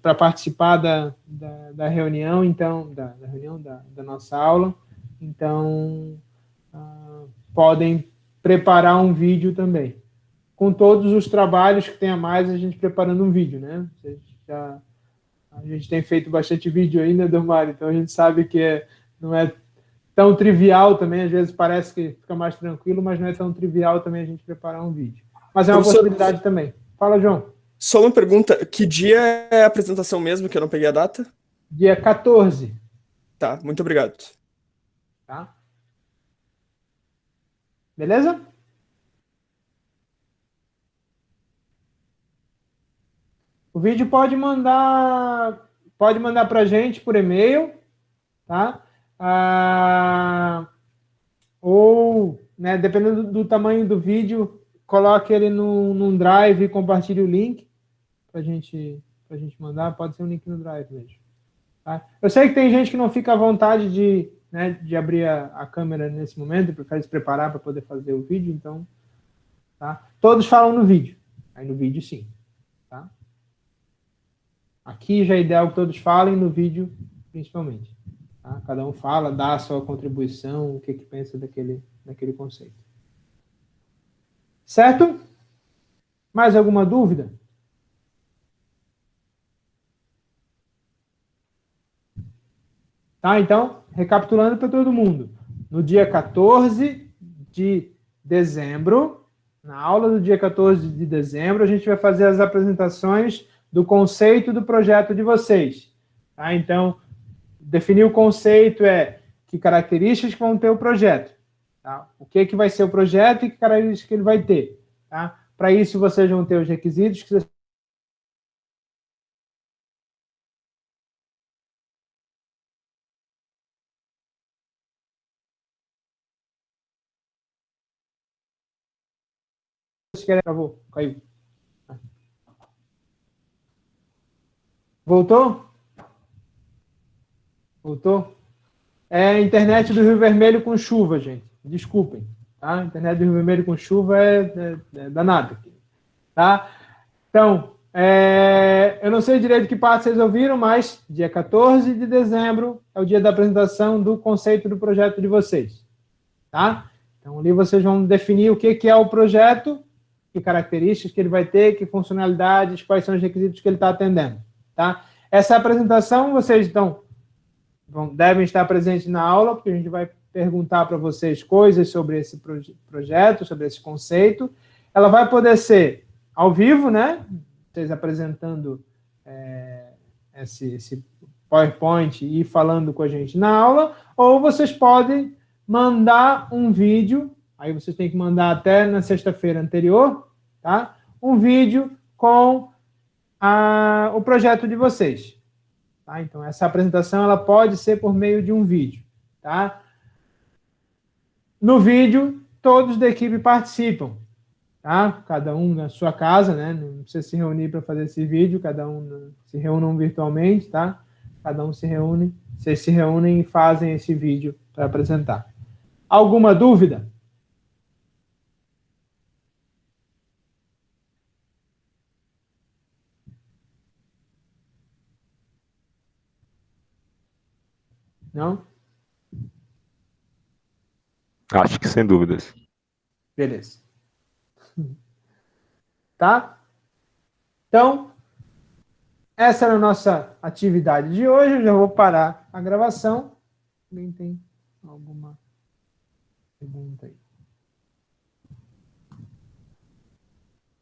para participar da reunião, então, da nossa aula. Então, podem preparar um vídeo também. Com todos os trabalhos que tem a mais, a gente preparando um vídeo, né? A gente tem feito bastante vídeo aí, né, Dormário? Então, a gente sabe que não é tão trivial também, às vezes parece que fica mais tranquilo, mas não é tão trivial também a gente preparar um vídeo. Mas é uma possibilidade também. Fala, João. Só uma pergunta, que dia é a apresentação mesmo, que eu não peguei a data? Dia 14. Tá, muito obrigado. Tá? Beleza? O vídeo pode mandar para a gente por e-mail, tá? Ou, né, dependendo do tamanho do vídeo, coloque ele num Drive e compartilhe o link para a gente mandar. Pode ser um link no Drive mesmo. Tá? Eu sei que tem gente que não fica à vontade de abrir a câmera nesse momento, prefere se preparar para poder fazer o vídeo, então, tá? Todos falam no vídeo. Aí no vídeo, sim. Tá? Aqui já é ideal que todos falem, no vídeo, principalmente. Tá? Cada um fala, dá a sua contribuição, o que pensa daquele conceito. Certo? Mais alguma dúvida? Tá, então, recapitulando para todo mundo. No dia 14 de dezembro, na aula do dia 14 de dezembro, a gente vai fazer as apresentações do conceito do projeto de vocês. Tá? Então, definir o conceito que características que vão ter o projeto. Tá? O que vai ser o projeto e que características que ele vai ter. Tá? Para isso, vocês vão ter os requisitos que vocês querem. Travou, caiu. Voltou? Voltou? É a internet do Rio Vermelho com chuva, gente. Desculpem. Tá? A internet do Rio Vermelho com chuva é danada. Tá? Então, eu não sei direito que parte vocês ouviram, mas dia 14 de dezembro é o dia da apresentação do conceito do projeto de vocês. tá? Então, ali vocês vão definir o que é o projeto, que características que ele vai ter, que funcionalidades, quais são os requisitos que ele está atendendo, tá? Essa apresentação, vocês, então, devem estar presentes na aula, porque a gente vai perguntar para vocês coisas sobre esse projeto, sobre esse conceito. Ela vai poder ser ao vivo, né? Vocês apresentando esse PowerPoint e falando com a gente na aula, ou vocês podem mandar um vídeo, aí vocês têm que mandar até na sexta-feira anterior, tá? Um vídeo com o projeto de vocês. Tá? Então, essa apresentação ela pode ser por meio de um vídeo. Tá? No vídeo, todos da equipe participam. Tá? Cada um na sua casa, né? Não precisa se reunir para fazer esse vídeo, cada um se reúnam virtualmente, tá? Cada um se reúne, vocês se reúnem e fazem esse vídeo para apresentar. Alguma dúvida? Não? Acho que sem dúvidas. Beleza. Tá? Então, essa era a nossa atividade de hoje. Eu já vou parar a gravação. Alguém tem alguma pergunta aí?